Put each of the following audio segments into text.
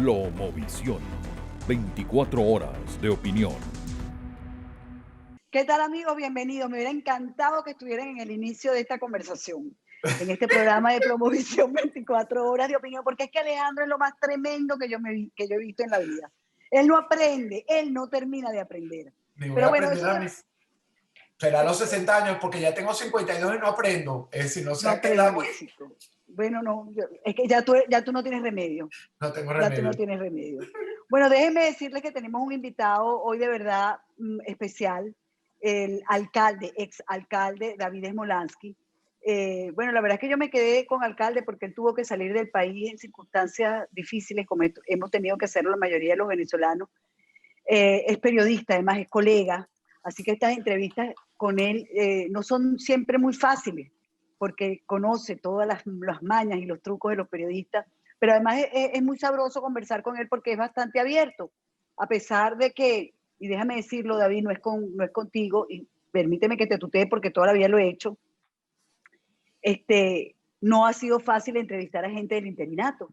Promovisión. 24 horas de opinión. ¿Qué tal, amigos? Bienvenidos. Me hubiera encantado que estuvieran en el inicio de esta conversación, en este programa de Promovisión 24 horas de opinión, porque es que Alejandro es lo más tremendo que yo he visto en la vida. Él no aprende, él no termina de aprender. Me voy Pero a bueno, aprender a mis... Será a los 60 años, porque ya tengo 52 y no aprendo. Es decir, no sé a qué edad voy. chico. Bueno, no, es que ya tú no tienes remedio. No tengo Ya remedio. tú no tienes remedio. Bueno, déjenme decirles que tenemos un invitado hoy de verdad especial, el alcalde, exalcalde David Smolansky. Bueno, la verdad es que yo me quedé con alcalde porque él tuvo que salir del país en circunstancias difíciles, como hemos tenido que hacerlo la mayoría de los venezolanos. Es periodista, además es colega, así que estas entrevistas con él no son siempre muy fáciles, porque conoce todas las mañas y los trucos de los periodistas, pero además es muy sabroso conversar con él porque es bastante abierto, a pesar de que, y déjame decirlo, David, no es contigo, y permíteme que te tutee porque toda la vida lo he hecho, no ha sido fácil entrevistar a gente del interinato,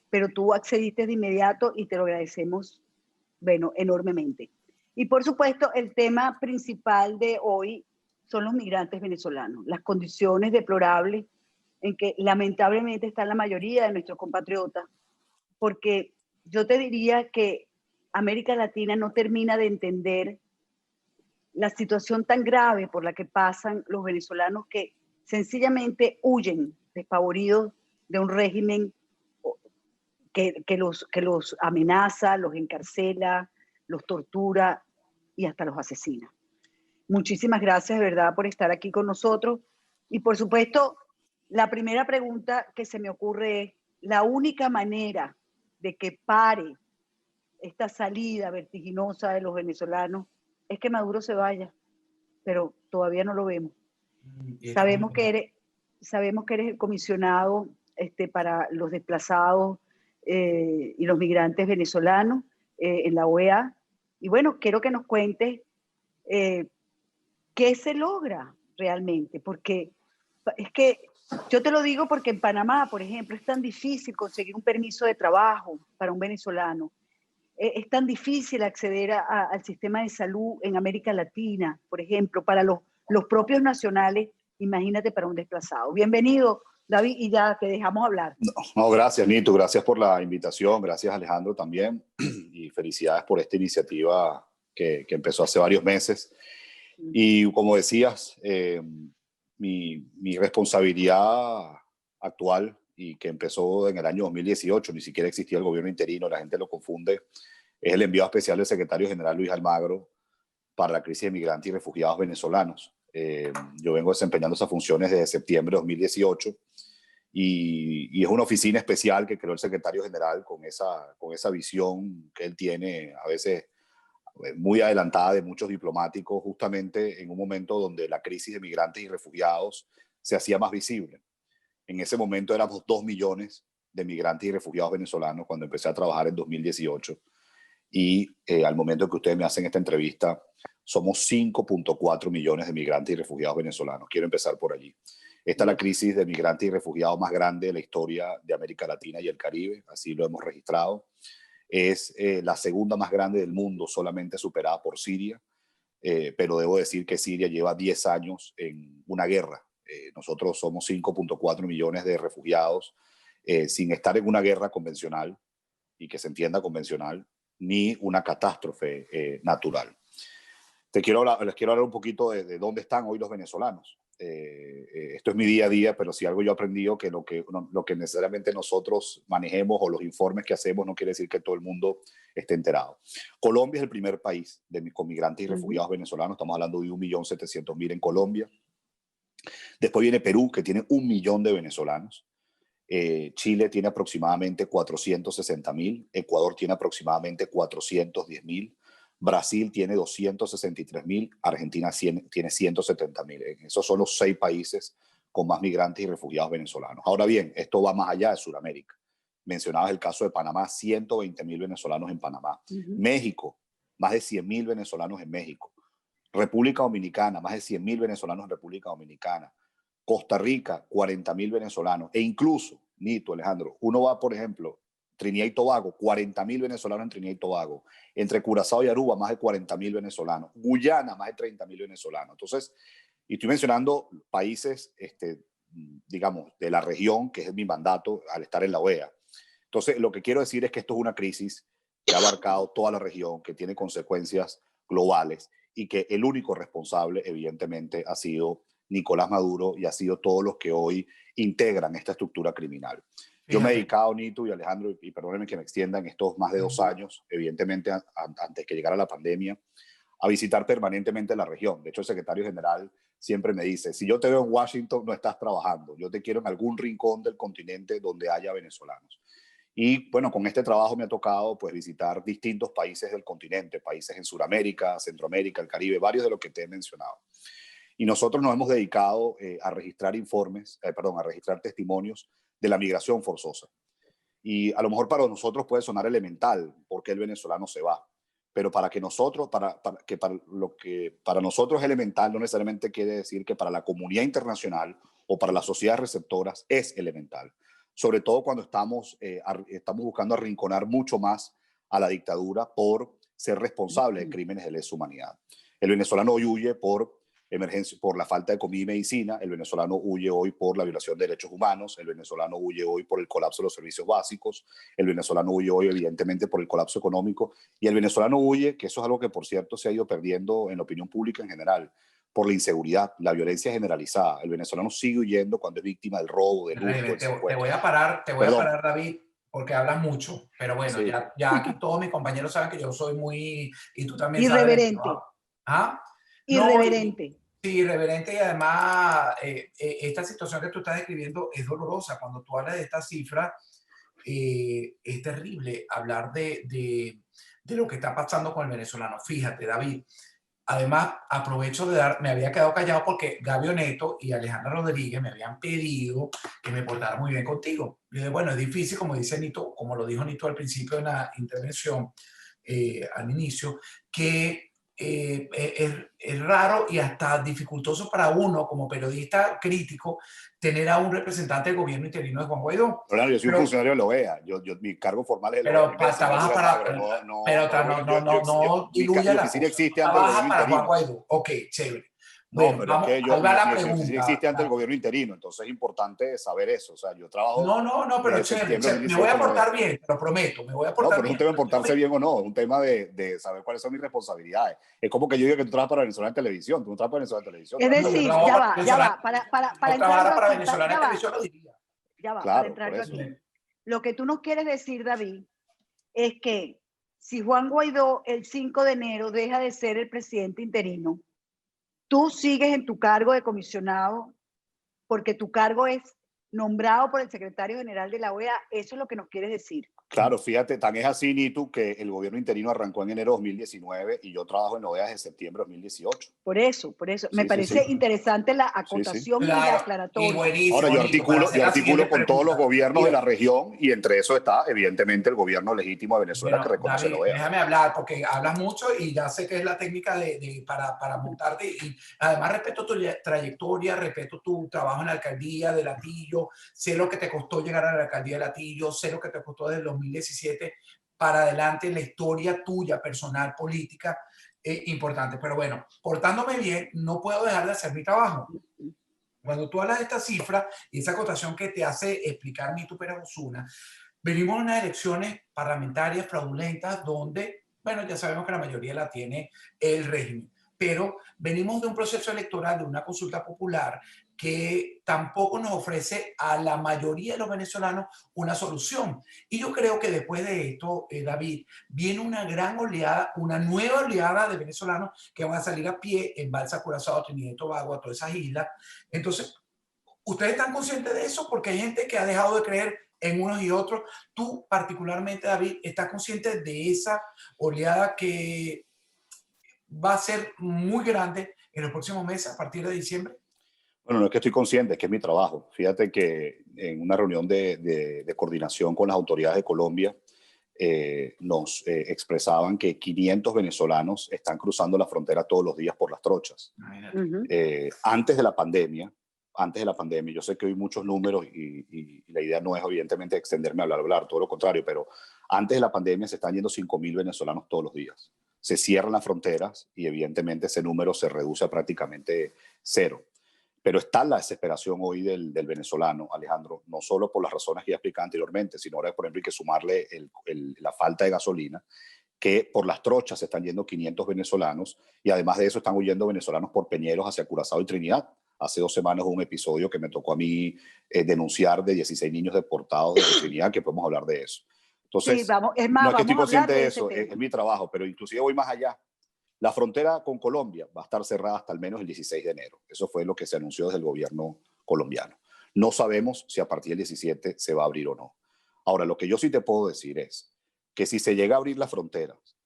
pero tú accediste de inmediato y te lo agradecemos, bueno, enormemente. Y por supuesto, el tema principal de hoy son los migrantes venezolanos, las condiciones deplorables en que lamentablemente están la mayoría de nuestros compatriotas, porque yo te diría que América Latina no termina de entender la situación tan grave por la que pasan los venezolanos que sencillamente huyen despavoridos de un régimen que los amenaza, los encarcela, los tortura y hasta los asesina. Muchísimas gracias de verdad por estar aquí con nosotros. Y por supuesto, la primera pregunta que se me ocurre es, la única manera de que pare esta salida vertiginosa de los venezolanos es que Maduro se vaya, pero todavía no lo vemos. Sabemos que eres el comisionado para los desplazados y los migrantes venezolanos en la OEA. Y bueno, quiero que nos cuentes qué se logra realmente, porque es que yo te lo digo porque en Panamá, por ejemplo, es tan difícil conseguir un permiso de trabajo para un venezolano. Es tan difícil acceder al sistema de salud en América Latina, por ejemplo, para los propios nacionales, imagínate para un desplazado. Bienvenido, David, y ya te dejamos hablar. No, gracias, Nito, gracias por la invitación, gracias, Alejandro, también, y felicidades por esta iniciativa que empezó hace varios meses. Y como decías, mi responsabilidad actual, y que empezó en el año 2018, ni siquiera existía el gobierno interino, la gente lo confunde, es el enviado especial del secretario general Luis Almagro para la crisis de migrantes y refugiados venezolanos. Yo vengo desempeñando esas funciones desde septiembre de 2018 y es una oficina especial que creó el secretario general con esa visión que él tiene, a veces muy adelantada de muchos diplomáticos, justamente en un momento donde la crisis de migrantes y refugiados se hacía más visible. En ese momento éramos 2 millones de migrantes y refugiados venezolanos cuando empecé a trabajar en 2018. Y al momento que ustedes me hacen esta entrevista, somos 5.4 millones de migrantes y refugiados venezolanos. Quiero empezar por allí. Esta es la crisis de migrantes y refugiados más grande de la historia de América Latina y el Caribe, así lo hemos registrado. Es la segunda más grande del mundo, solamente superada por Siria, pero debo decir que Siria lleva 10 años en una guerra. Nosotros somos 5.4 millones de refugiados sin estar en una guerra convencional, y que se entienda convencional, ni una catástrofe natural. Les quiero hablar un poquito de dónde están hoy los venezolanos. Esto es mi día a día, pero si algo yo he aprendido, que lo que necesariamente nosotros manejemos o los informes que hacemos no quiere decir que todo el mundo esté enterado. Colombia es el primer país con migrantes y refugiados venezolanos. Estamos hablando de 1.700.000 en Colombia. Después viene Perú, que tiene 1 millón de venezolanos. Chile tiene aproximadamente 460.000, Ecuador tiene aproximadamente 410.000, Brasil tiene 263.000, Argentina tiene 170.000. Esos son los 6 países con más migrantes y refugiados venezolanos. Ahora bien, esto va más allá de Sudamérica. Mencionabas el caso de Panamá, 120.000 venezolanos en Panamá. México, más de 100.000 venezolanos en México. República Dominicana, más de 100.000 venezolanos en República Dominicana. Costa Rica, 40.000 venezolanos. E incluso, Nito, Alejandro, uno va, por ejemplo, Trinidad y Tobago, 40.000 venezolanos en Trinidad y Tobago. Entre Curazao y Aruba, más de 40.000 venezolanos. Guyana, más de 30.000 venezolanos. Entonces, y estoy mencionando países, digamos, de la región, que es mi mandato al estar en la OEA. Entonces, lo que quiero decir es que esto es una crisis que ha abarcado toda la región, que tiene consecuencias globales y que el único responsable, evidentemente, ha sido Nicolás Maduro y ha sido todos los que hoy integran esta estructura criminal. Yo me he dedicado, Nito y Alejandro, y perdónenme que me extienda en estos más de 2 años, evidentemente antes que llegara la pandemia, a visitar permanentemente la región. De hecho, el secretario general siempre me dice, si yo te veo en Washington, no estás trabajando. Yo te quiero en algún rincón del continente donde haya venezolanos. Y bueno, con este trabajo me ha tocado pues visitar distintos países del continente, países en Sudamérica, Centroamérica, el Caribe, varios de los que te he mencionado. Y nosotros nos hemos dedicado a registrar a registrar testimonios de la migración forzosa. Y a lo mejor para nosotros puede sonar elemental porque el venezolano se va, pero para lo que para nosotros es elemental no necesariamente quiere decir que para la comunidad internacional o para las sociedades receptoras es elemental. Sobre todo cuando estamos buscando arrinconar mucho más a la dictadura por ser responsable de crímenes de lesa humanidad. El venezolano hoy huye por emergencia, por la falta de comida y medicina. El venezolano huye hoy por la violación de derechos humanos. El venezolano huye hoy por el colapso de los servicios básicos. El venezolano huye hoy, evidentemente, por el colapso económico. Y el venezolano huye, que eso es algo que, por cierto, se ha ido perdiendo en la opinión pública en general, por la inseguridad, la violencia generalizada. El venezolano sigue huyendo cuando es víctima del robo, del hurto, del secuestro. Te voy a parar, David, porque hablas mucho. Pero bueno, sí. ya aquí todos mis compañeros saben que yo soy muy... Y tú también irreverente. sabes. ¿Ah? Irreverente. Sí, irreverente, y además esta situación que tú estás describiendo es dolorosa. Cuando tú hablas de esta cifra, es terrible hablar de lo que está pasando con el venezolano. Fíjate, David, además aprovecho me había quedado callado porque Gabio Neto y Alejandra Rodríguez me habían pedido que me portara muy bien contigo. Y dije, bueno, es difícil, como dice Nito, como lo dijo Nito al principio de la intervención, al inicio, que es raro y hasta dificultoso para uno como periodista crítico tener a un representante del gobierno interino de Juan Guaidó. Claro, yo soy un funcionario de la OEA, mi cargo formal es de la OEA. Pero trabaja para... No diluya la cosa. Existe trabaja para Juan Guaidó. Ok, chévere. Bueno, pero es que mi oficina existe ante el gobierno interino, entonces es importante saber eso. O sea, yo trabajo... No, pero chévere. Me voy a portar bien, te lo prometo. Me voy a portar bien. No, pero es un tema de portarse bien o no, es un tema de saber cuáles son mis responsabilidades. Es como que yo diga que tú trabajas para Venezuela en televisión, tú no trabajas para Venezuela en televisión. Es decir, ya va. Para entrar para Venezuela en televisión lo diría. Ya va, claro, para entrar aquí. Lo que tú nos quieres decir, David, es que si Juan Guaidó el 5 de enero deja de ser el presidente interino, tú sigues en tu cargo de comisionado porque tu cargo es nombrado por el secretario general de la OEA. Eso es lo que nos quieres decir. Claro, fíjate, tan es así, Nitu, que el gobierno interino arrancó en enero de 2019 y yo trabajo en la OEA desde septiembre de 2018. Por eso. Me parece interesante la acotación y la aclaratoria. Ahora, yo articulo con todos los gobiernos de la región y entre eso está, evidentemente, el gobierno legítimo de Venezuela que reconoce la OEA. Déjame hablar, porque hablas mucho y ya sé que es la técnica para montarte. Y además respeto tu trayectoria, respeto tu trabajo en la alcaldía de Latillo, sé lo que te costó llegar a la alcaldía de Latillo, sé lo que te costó desde 2017 para adelante en la historia tuya, personal, política, importante. Pero bueno, portándome bien, no puedo dejar de hacer mi trabajo. Cuando tú hablas de esta cifra y esa acotación que te hace explicar Nito Pérez Osuna, venimos a unas elecciones parlamentarias fraudulentas donde, bueno, ya sabemos que la mayoría la tiene el régimen, pero venimos de un proceso electoral, de una consulta popular que tampoco nos ofrece a la mayoría de los venezolanos una solución. Y yo creo que después de esto, David, viene una gran oleada, una nueva oleada de venezolanos que van a salir a pie en Balsa, Curazao, Trinidad y Tobago, a todas esas islas. Entonces, ¿ustedes están conscientes de eso? Porque hay gente que ha dejado de creer en unos y otros. Tú, particularmente, David, ¿estás consciente de esa oleada que va a ser muy grande en los próximos meses, a partir de diciembre? Bueno, no es que estoy consciente, es que es mi trabajo. Fíjate que en una reunión de coordinación con las autoridades de Colombia nos expresaban que 500 venezolanos están cruzando la frontera todos los días por las trochas. Antes de la pandemia, antes de la pandemia. Yo sé que hoy muchos números y la idea no es evidentemente extenderme a hablar, todo lo contrario, pero antes de la pandemia se están yendo 5.000 venezolanos todos los días. Se cierran las fronteras y evidentemente ese número se reduce a prácticamente cero. Pero está la desesperación hoy del venezolano, Alejandro, no solo por las razones que ya explicaba anteriormente, sino ahora, por ejemplo, hay que sumarle la falta de gasolina, que por las trochas se están yendo 500 venezolanos y además de eso están huyendo venezolanos por Peñeros hacia Curazao y Trinidad. Hace 2 semanas hubo un episodio que me tocó a mí denunciar de 16 niños deportados de Trinidad, que podemos hablar de eso. Entonces, Sí, vamos, es más, no es que estoy vamos a hablar consciente de de ese eso, tema. es mi trabajo, pero inclusive voy más allá. La frontera con Colombia va a estar cerrada hasta al menos el 16 de enero. Eso fue lo que se anunció desde el gobierno colombiano. No sabemos si a partir del 17 se va a abrir o no. Ahora, lo que yo sí te puedo decir es que si se llega a abrir las fronteras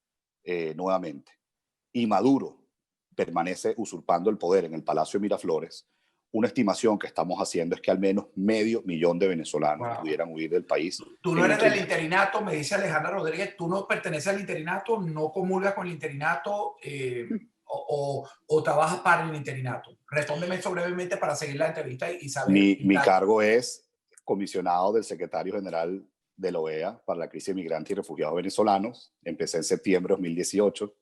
nuevamente y Maduro permanece usurpando el poder en el Palacio de Miraflores, una estimación que estamos haciendo es que al menos 500.000 de venezolanos pudieran huir del país. Tú no eres del interinato, me dice Alejandra Rodríguez, tú no perteneces al interinato, no comulgas con el interinato o trabajas para el interinato. Respóndeme eso brevemente para seguir la entrevista y saber. Mi cargo es comisionado del secretario general de la OEA para la crisis de migrantes y refugiados venezolanos. Empecé en septiembre de 2018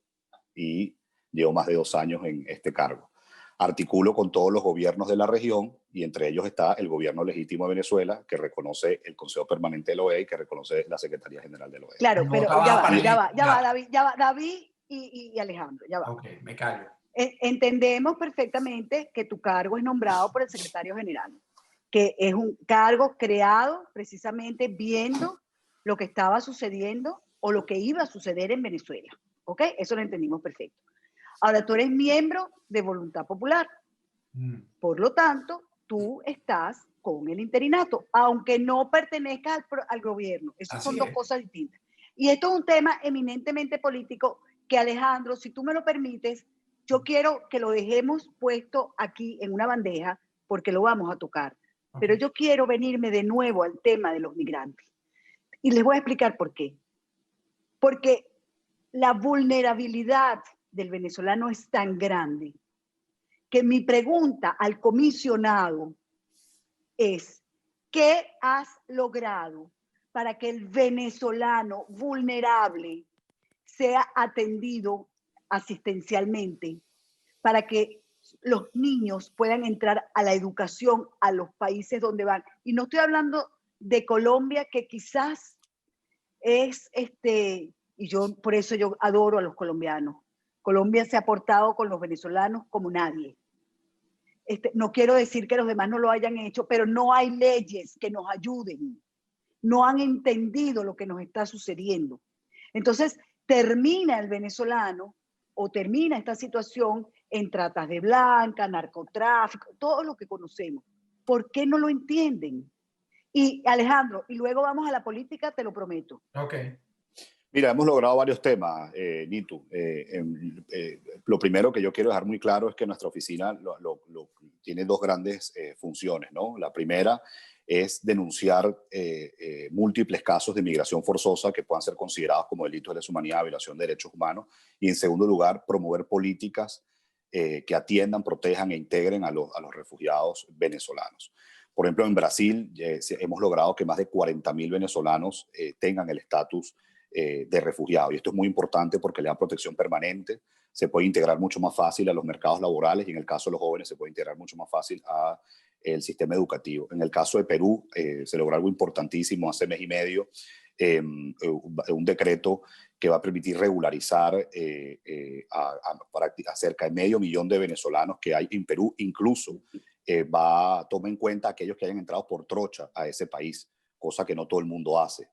y llevo más de 2 años en este cargo. Articulo con todos los gobiernos de la región y entre ellos está el gobierno legítimo de Venezuela, que reconoce el Consejo Permanente de la OEA y que reconoce la Secretaría General de la OEA. Claro, No pero ya va, David y Alejandro, ya va. Ok, me callo. Entendemos perfectamente que tu cargo es nombrado por el secretario general, que es un cargo creado precisamente viendo lo que estaba sucediendo o lo que iba a suceder en Venezuela. ¿Ok? Eso lo entendimos perfecto. Ahora, tú eres miembro de Voluntad Popular. Por lo tanto, tú estás con el interinato, aunque no pertenezcas al gobierno. Esas son dos cosas distintas. Y esto es un tema eminentemente político que, Alejandro, si tú me lo permites, yo quiero que lo dejemos puesto aquí en una bandeja porque lo vamos a tocar. Pero yo quiero venirme de nuevo al tema de los migrantes. Y les voy a explicar por qué. Porque la vulnerabilidad del venezolano es tan grande que mi pregunta al comisionado es, ¿qué has logrado para que el venezolano vulnerable sea atendido asistencialmente, para que los niños puedan entrar a la educación a los países donde van? Y no estoy hablando de Colombia, que quizás es, y yo por eso yo adoro a los colombianos. Colombia se ha portado con los venezolanos como nadie. No quiero decir que los demás no lo hayan hecho, pero no hay leyes que nos ayuden. No han entendido lo que nos está sucediendo. Entonces, termina el venezolano o termina esta situación en tratas de blanca, narcotráfico, todo lo que conocemos. ¿Por qué no lo entienden? Y Alejandro, y luego vamos a la política, te lo prometo. Ok. Mira, hemos logrado varios temas, Nitu. Lo primero que yo quiero dejar muy claro es que nuestra oficina tiene 2 grandes funciones, ¿no? La primera es denunciar múltiples casos de migración forzosa que puedan ser considerados como delitos de lesa humanidad, violación de derechos humanos. Y en segundo lugar, promover políticas que atiendan, protejan e integren a los refugiados venezolanos. Por ejemplo, en Brasil hemos logrado que más de 40.000 venezolanos tengan el estatus de refugiado. Y esto es muy importante porque le da protección permanente, se puede integrar mucho más fácil a los mercados laborales y en el caso de los jóvenes se puede integrar mucho más fácil a el sistema educativo. En el caso de Perú se logró algo importantísimo hace mes y medio, un decreto que va a permitir regularizar a cerca de 500.000 de venezolanos que hay en Perú. Incluso toma en cuenta a aquellos que hayan entrado por trocha a ese país, cosa que no todo el mundo hace.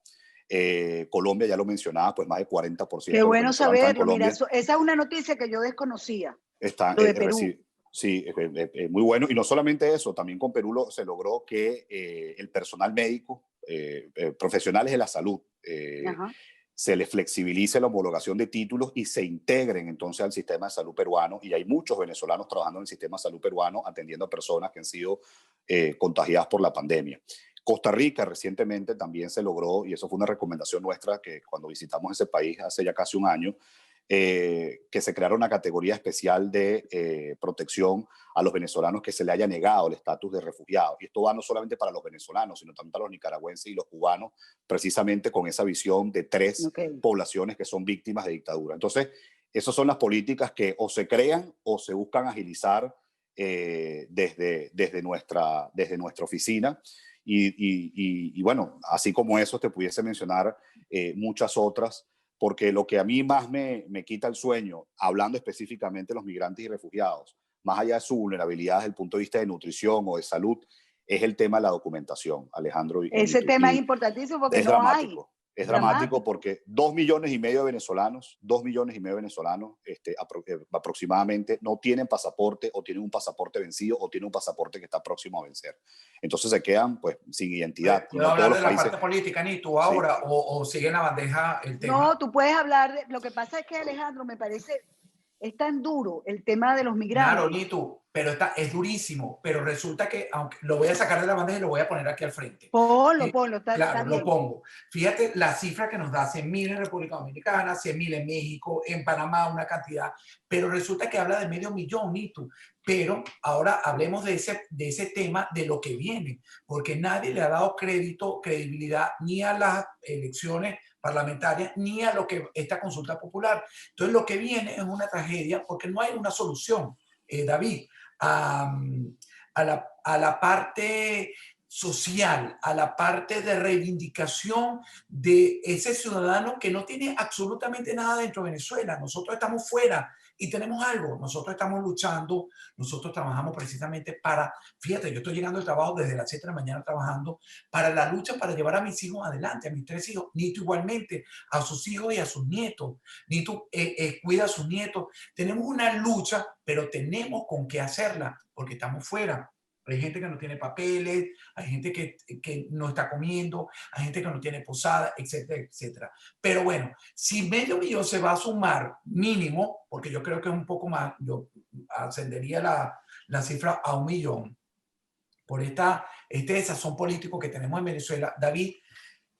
Colombia, ya lo mencionaba, pues más de 40%. Qué bueno saberlo. Mira, esa es una noticia que yo desconocía. Lo de Perú. Sí, muy bueno. Y no solamente eso, también con Perú se logró que el personal médico, profesionales de la salud, se les flexibilice la homologación de títulos y se integren entonces al sistema de salud peruano. Y hay muchos venezolanos trabajando en el sistema de salud peruano atendiendo a personas que han sido contagiadas por la pandemia. Costa Rica recientemente también se logró, y eso fue una recomendación nuestra que cuando visitamos ese país hace ya casi un año, que se creara una categoría especial de protección a los venezolanos que se le haya negado el estatus de refugiados. Y esto va no solamente para los venezolanos, sino también para los nicaragüenses y los cubanos, precisamente con esa visión de tres poblaciones que son víctimas de dictadura. Entonces, esas son las políticas que o se crean o se buscan agilizar desde nuestra oficina. Y bueno, así como eso, te pudiese mencionar muchas otras, porque lo que a mí más me quita el sueño, hablando específicamente de los migrantes y refugiados, más allá de su vulnerabilidad desde el punto de vista de nutrición o de salud, es el tema de la documentación, Alejandro. Ese tema es importantísimo porque es no dramático. hay. Es dramático porque 2,5 millones de venezolanos, aproximadamente no tienen pasaporte, o tienen un pasaporte vencido, o tienen un pasaporte que está próximo a vencer. Entonces se quedan pues sin identidad. ¿Puedo hablar de la parte política, ni tú ahora, sí, o sigue en la bandeja el tema? No, tú puedes hablar de... Lo que pasa es que, Alejandro, me parece... Es tan duro el tema de los migrantes. Claro, Nitu, pero es durísimo. Pero resulta que, aunque lo voy a sacar de la bandeja y lo voy a poner aquí al frente. Ponlo, claro, lo pongo. Fíjate la cifra que nos da: 100,000 en República Dominicana, 100,000 en México, en Panamá una cantidad. Pero resulta que habla de 500,000, Nitu. Pero ahora hablemos de ese tema, de lo que viene. Porque nadie le ha dado credibilidad ni a las elecciones parlamentarias ni a lo que esta consulta popular. Entonces lo que viene es una tragedia porque no hay una solución, David, a la parte social, a la parte de reivindicación de ese ciudadano que no tiene absolutamente nada dentro de Venezuela. Nosotros estamos fuera y tenemos algo. Nosotros estamos luchando, nosotros trabajamos precisamente para, fíjate, yo estoy llegando al trabajo desde las 7 de la mañana trabajando para la lucha para llevar a mis hijos adelante, a mis 3 hijos, Nito igualmente, a sus hijos y a sus nietos. Nito cuida a sus nietos. Tenemos una lucha, pero tenemos con qué hacerla porque estamos fuera. Hay gente que no tiene papeles, hay gente que no está comiendo, hay gente que no tiene posada, etcétera, etcétera. Pero bueno, si 500,000 se va a sumar mínimo, porque yo creo que es un poco más, yo ascendería la cifra a 1,000,000 por este desazón político que tenemos en Venezuela. David,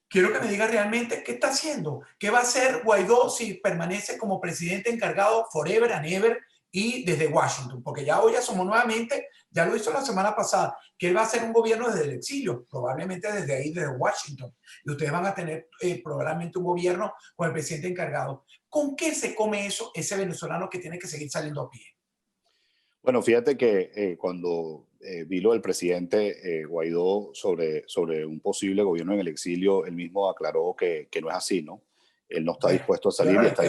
quiero que me diga realmente qué está haciendo, qué va a hacer Guaidó si permanece como presidente encargado forever and ever y desde Washington, porque ya hoy asomó nuevamente, ya lo hizo la semana pasada, que él va a hacer un gobierno desde el exilio, probablemente desde ahí, desde Washington, y ustedes van a tener probablemente un gobierno con el presidente encargado. ¿Con qué se come eso ese venezolano que tiene que seguir saliendo a pie? Bueno, fíjate que cuando vi lo del presidente Guaidó sobre un posible gobierno en el exilio, él mismo aclaró que no es así, ¿no? Él no está dispuesto a salir y está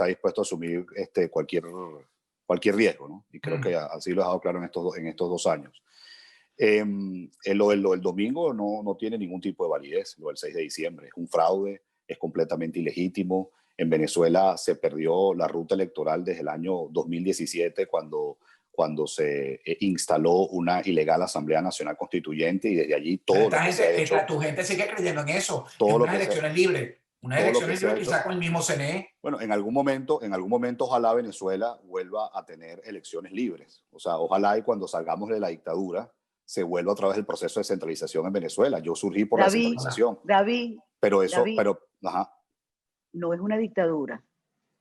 dispuesto a asumir cualquier riesgo, ¿no? Y creo que así lo ha dejado claro en estos 2 años. Lo del domingo no tiene ningún tipo de validez, lo del 6 de diciembre. Es un fraude, es completamente ilegítimo. En Venezuela se perdió la ruta electoral desde el año 2017 cuando se instaló una ilegal Asamblea Nacional Constituyente, y desde allí todo tu gente sigue creyendo en eso, en unas elecciones libres. Una elección libre quizá con el mismo CNE. Bueno, en algún momento ojalá Venezuela vuelva a tener elecciones libres. O sea, ojalá y cuando salgamos de la dictadura se vuelva otra vez el proceso de centralización en Venezuela. Yo surgí por la centralización. David, ajá. No es una dictadura,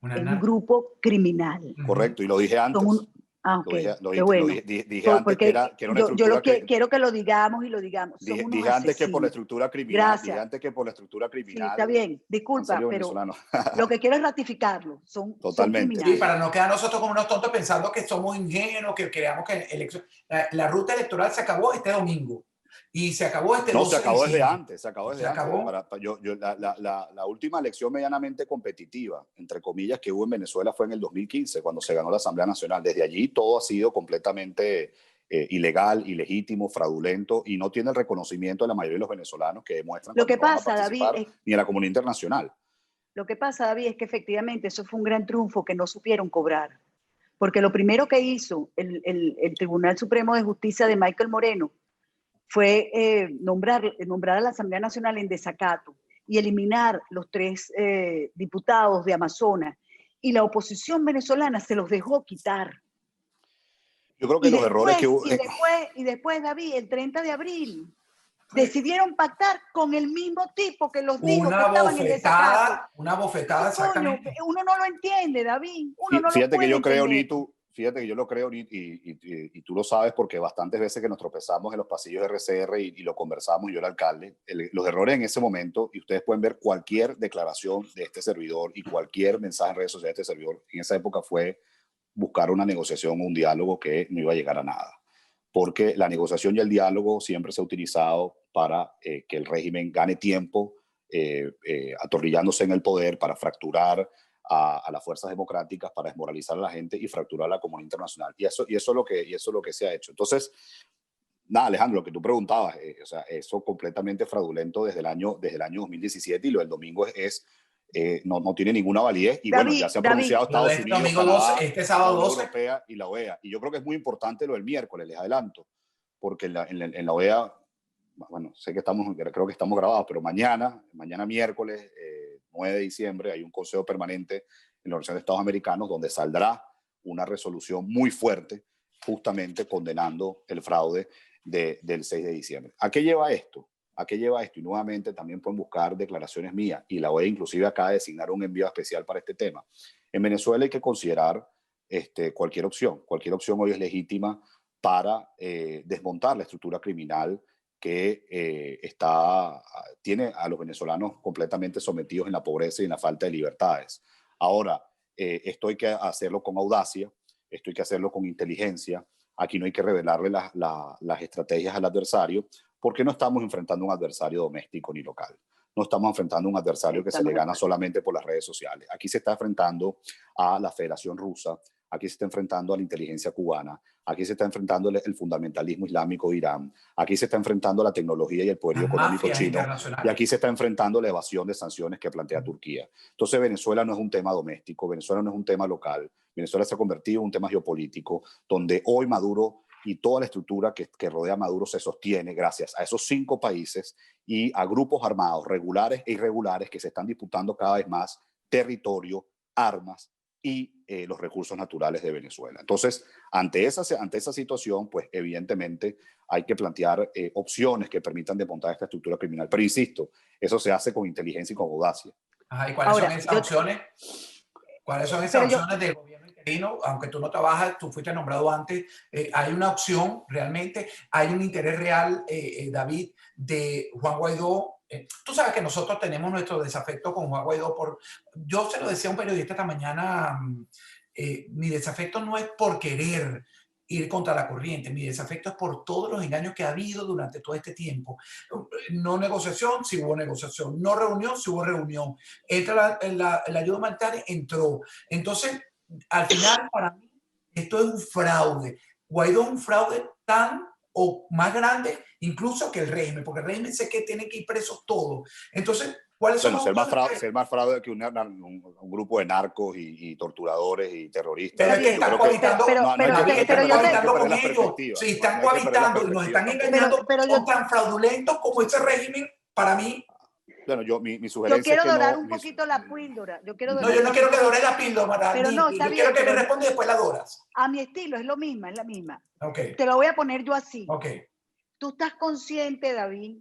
es un grupo criminal. Correcto, y lo dije antes. Dije antes que era una estructura quiero que lo digamos y lo digamos. Dije antes que por la estructura criminal. Dije antes que por la estructura criminal. Sí, está bien, disculpa, pero lo que quiero es ratificarlo. Totalmente. Son sí, para no quedar nosotros como unos tontos pensando que somos ingenuos, que creamos que la ruta electoral se acabó este domingo. Y se acabó este No, se acabó desde antes. La última elección medianamente competitiva, entre comillas, que hubo en Venezuela fue en el 2015, cuando se ganó la Asamblea Nacional. Desde allí todo ha sido completamente ilegal, ilegítimo, fraudulento, y no tiene el reconocimiento de la mayoría de los venezolanos que demuestran lo que pasa, David, ni a la comunidad internacional. Lo que pasa, David, es que efectivamente eso fue un gran triunfo que no supieron cobrar. Porque lo primero que hizo el Tribunal Supremo de Justicia de Michael Moreno fue nombrar a la Asamblea Nacional en desacato y eliminar los 3 diputados de Amazonas. Y la oposición venezolana se los dejó quitar. Yo creo que los errores que hubo... Y después, David, el 30 de abril, decidieron pactar con el mismo tipo que los dijo que estaban en desacato. Una bofetada, exactamente. Uno no lo entiende, David. Uno no Fíjate lo puede que yo creo, entender. Nitu, fíjate que yo lo creo, y tú lo sabes porque bastantes veces que nos tropezamos en los pasillos de RCR y lo conversamos, yo el alcalde, los errores en ese momento, y ustedes pueden ver cualquier declaración de este servidor y cualquier mensaje en redes sociales de este servidor, en esa época fue buscar una negociación o un diálogo que no iba a llegar a nada. Porque la negociación y el diálogo siempre se ha utilizado para que el régimen gane tiempo atornillándose en el poder, para fracturar a las fuerzas democráticas, para desmoralizar a la gente y fracturar a la comunidad internacional. Y eso es lo que se ha hecho. Entonces, nada, Alejandro, lo que tú preguntabas, o sea, eso completamente fraudulento desde el año 2017, y lo del domingo no tiene ninguna validez. Y David, bueno, ya se ha pronunciado Estados Unidos, Domingo Canadá, 12, este sábado la Unión 12. Europea y la OEA. Y yo creo que es muy importante lo del miércoles, les adelanto, porque en la OEA, bueno, creo que estamos grabados, pero mañana miércoles, 9 de diciembre, hay un consejo permanente en la Organización de Estados Americanos donde saldrá una resolución muy fuerte justamente condenando el fraude del 6 de diciembre. ¿A qué lleva esto? ¿A qué lleva esto? Y nuevamente también pueden buscar declaraciones mías, y la OEA inclusive acaba de designar un enviado especial para este tema. En Venezuela hay que considerar cualquier opción. Cualquier opción hoy es legítima para desmontar la estructura criminal que tiene a los venezolanos completamente sometidos en la pobreza y en la falta de libertades. Ahora, esto hay que hacerlo con audacia, esto hay que hacerlo con inteligencia. Aquí no hay que revelarle las estrategias al adversario, porque no estamos enfrentando un adversario doméstico ni local. No estamos enfrentando un adversario que se le gana solamente por las redes sociales. Aquí se está enfrentando a la Federación Rusa, aquí se está enfrentando a la inteligencia cubana, aquí se está enfrentando el fundamentalismo islámico de Irán, aquí se está enfrentando a la tecnología y el poderío económico chino, y aquí se está enfrentando la evasión de sanciones que plantea Turquía. Entonces Venezuela no es un tema doméstico, Venezuela no es un tema local, Venezuela se ha convertido en un tema geopolítico donde hoy Maduro y toda la estructura que rodea a Maduro se sostiene gracias a esos 5 países y a grupos armados regulares e irregulares que se están disputando cada vez más territorio, armas y los recursos naturales de Venezuela. Entonces, ante esa situación, pues evidentemente hay que plantear opciones que permitan desmontar esta estructura criminal. Pero insisto, eso se hace con inteligencia y con audacia. Ajá, ¿y cuáles son esas opciones? ¿Cuáles son esas opciones del gobierno interino? Aunque tú no trabajas, tú fuiste nombrado antes, hay una opción realmente, hay un interés real, David, de Juan Guaidó. Tú sabes que nosotros tenemos nuestro desafecto con Juan Guaidó. Yo se lo decía a un periodista esta mañana, mi desafecto no es por querer ir contra la corriente, mi desafecto es por todos los engaños que ha habido durante todo este tiempo. No negociación, si hubo negociación, no reunión, si hubo reunión. Entra la ayuda humanitaria, entró. Entonces, al final, para mí, esto es un fraude. Guaidó es un fraude tan o más grande incluso que el régimen, porque el régimen sé que tienen que ir presos todos. Entonces, ¿cuáles son ser más fraude que un grupo de narcos y torturadores y terroristas. Pero es que están cohabitando, con ellos. Si están cohabitando y nos están engañando, son tan fraudulentos como ese régimen, para mí. Bueno, mi sugerencia es que dorar un poquito la píldora. Yo no quiero que dore la píldora, pero no, yo quiero que me responda y después la doras. A mi estilo, es la misma. Okay. Te lo voy a poner yo así. Okay. ¿Tú estás consciente, David,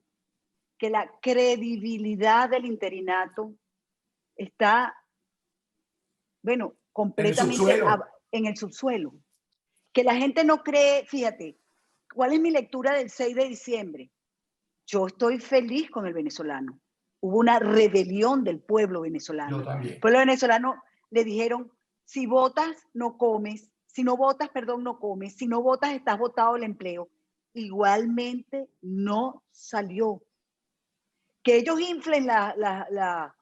que la credibilidad del interinato está, bueno, completamente en el subsuelo? Que la gente no cree, fíjate, ¿cuál es mi lectura del 6 de diciembre? Yo estoy feliz con el venezolano. Hubo una rebelión del pueblo venezolano. Yo también. El pueblo venezolano le dijeron, si votas, no comes. Si no votas, perdón, no comes. Si no votas, estás votado el empleo. Igualmente no salió. Que ellos inflen las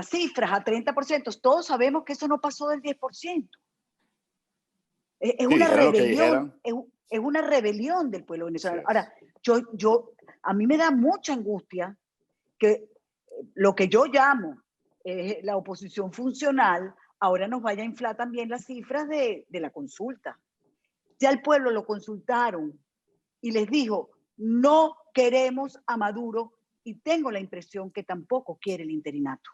cifras a 30%, todos sabemos que eso no pasó del 10%. Es una rebelión, es una rebelión del pueblo venezolano. Sí. Ahora, a mí me da mucha angustia que lo que yo llamo la oposición funcional ahora nos vaya a inflar también las cifras de la consulta. Ya el pueblo lo consultaron y les dijo, no queremos a Maduro, y tengo la impresión que tampoco quiere el interinato.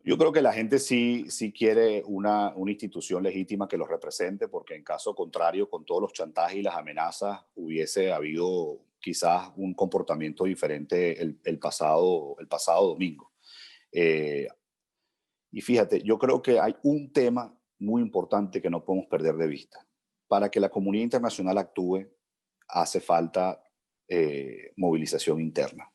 Yo creo que la gente sí quiere una institución legítima que los represente, porque en caso contrario, con todos los chantajes y las amenazas, hubiese habido quizás un comportamiento diferente el pasado domingo. Y fíjate, yo creo que hay un tema muy importante que no podemos perder de vista. Para que la comunidad internacional actúe, hace falta movilización interna.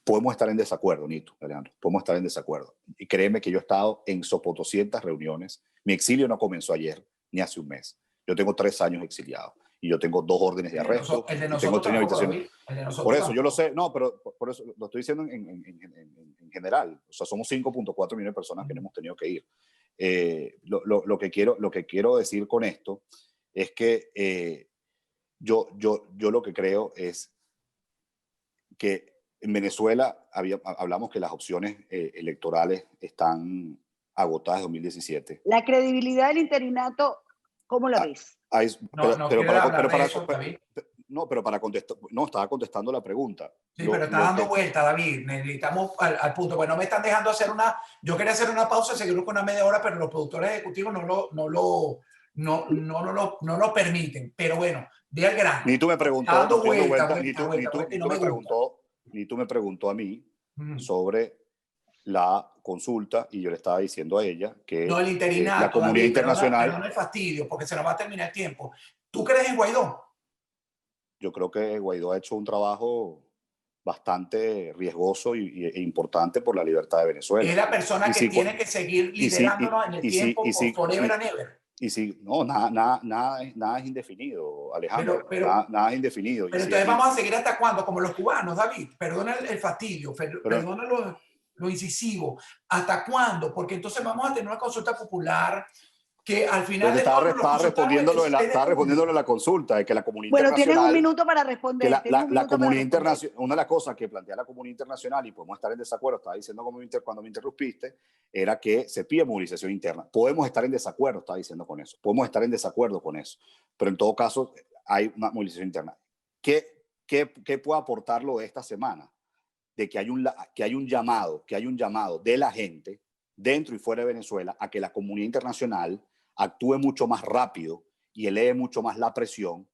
Podemos estar en desacuerdo, Nito, Alejandro, podemos estar en desacuerdo. Y créeme que yo he estado en sopotoscientas reuniones. Mi exilio no comenzó ayer ni hace un mes. Yo tengo 3 años exiliado y yo tengo 2 órdenes de arresto. El de y tengo 3 nosotros habitaciones. Por eso, yo lo sé, no, pero por eso lo estoy diciendo en general. O sea, somos 5.4 millones de personas que no hemos tenido que ir. Lo que quiero decir con esto es que yo lo que creo es que en Venezuela hablamos que las opciones electorales están agotadas en 2017. La credibilidad del interinato, ¿cómo la ves? Pero para contestar, no, estaba contestando la pregunta. Sí, pero está dando vuelta, David. Necesitamos al punto. Pues no me están dejando hacer yo quería hacer una pausa, seguir con una media hora, pero los productores ejecutivos no lo permiten. Pero bueno, de al grano. Ni tú me preguntó a mí sobre la consulta y yo le estaba diciendo a ella que el interinato, la comunidad internacional... Perdona el fastidio, porque se nos va a terminar el tiempo. ¿Tú crees en Guaidó? Yo creo que Guaidó ha hecho un trabajo bastante riesgoso e importante por la libertad de Venezuela. Es la persona que tiene que seguir liderándonos en el tiempo forever and ever. Y sí, no, nada es indefinido, Alejandro. Nada es indefinido. Pero entonces vamos a seguir hasta cuándo, como los cubanos, David. Perdona el fastidio, perdona lo incisivo. ¿Hasta cuándo? Porque entonces vamos a tener una consulta popular que al final estaba respondiéndolo a la consulta, de que la comunidad internacional... Bueno, tienes un minuto para responder. La comunidad internacional, una de las cosas que plantea la comunidad internacional, y podemos estar en desacuerdo, estaba diciendo cuando me interrumpiste, era que se pide movilización interna. Podemos estar en desacuerdo, estaba diciendo con eso. Podemos estar en desacuerdo con eso. Pero en todo caso, hay una movilización interna. ¿Qué puede aportar lo de esta semana? De que hay un llamado de la gente, dentro y fuera de Venezuela, a que la comunidad internacional actúe mucho más rápido y eleve mucho más la presión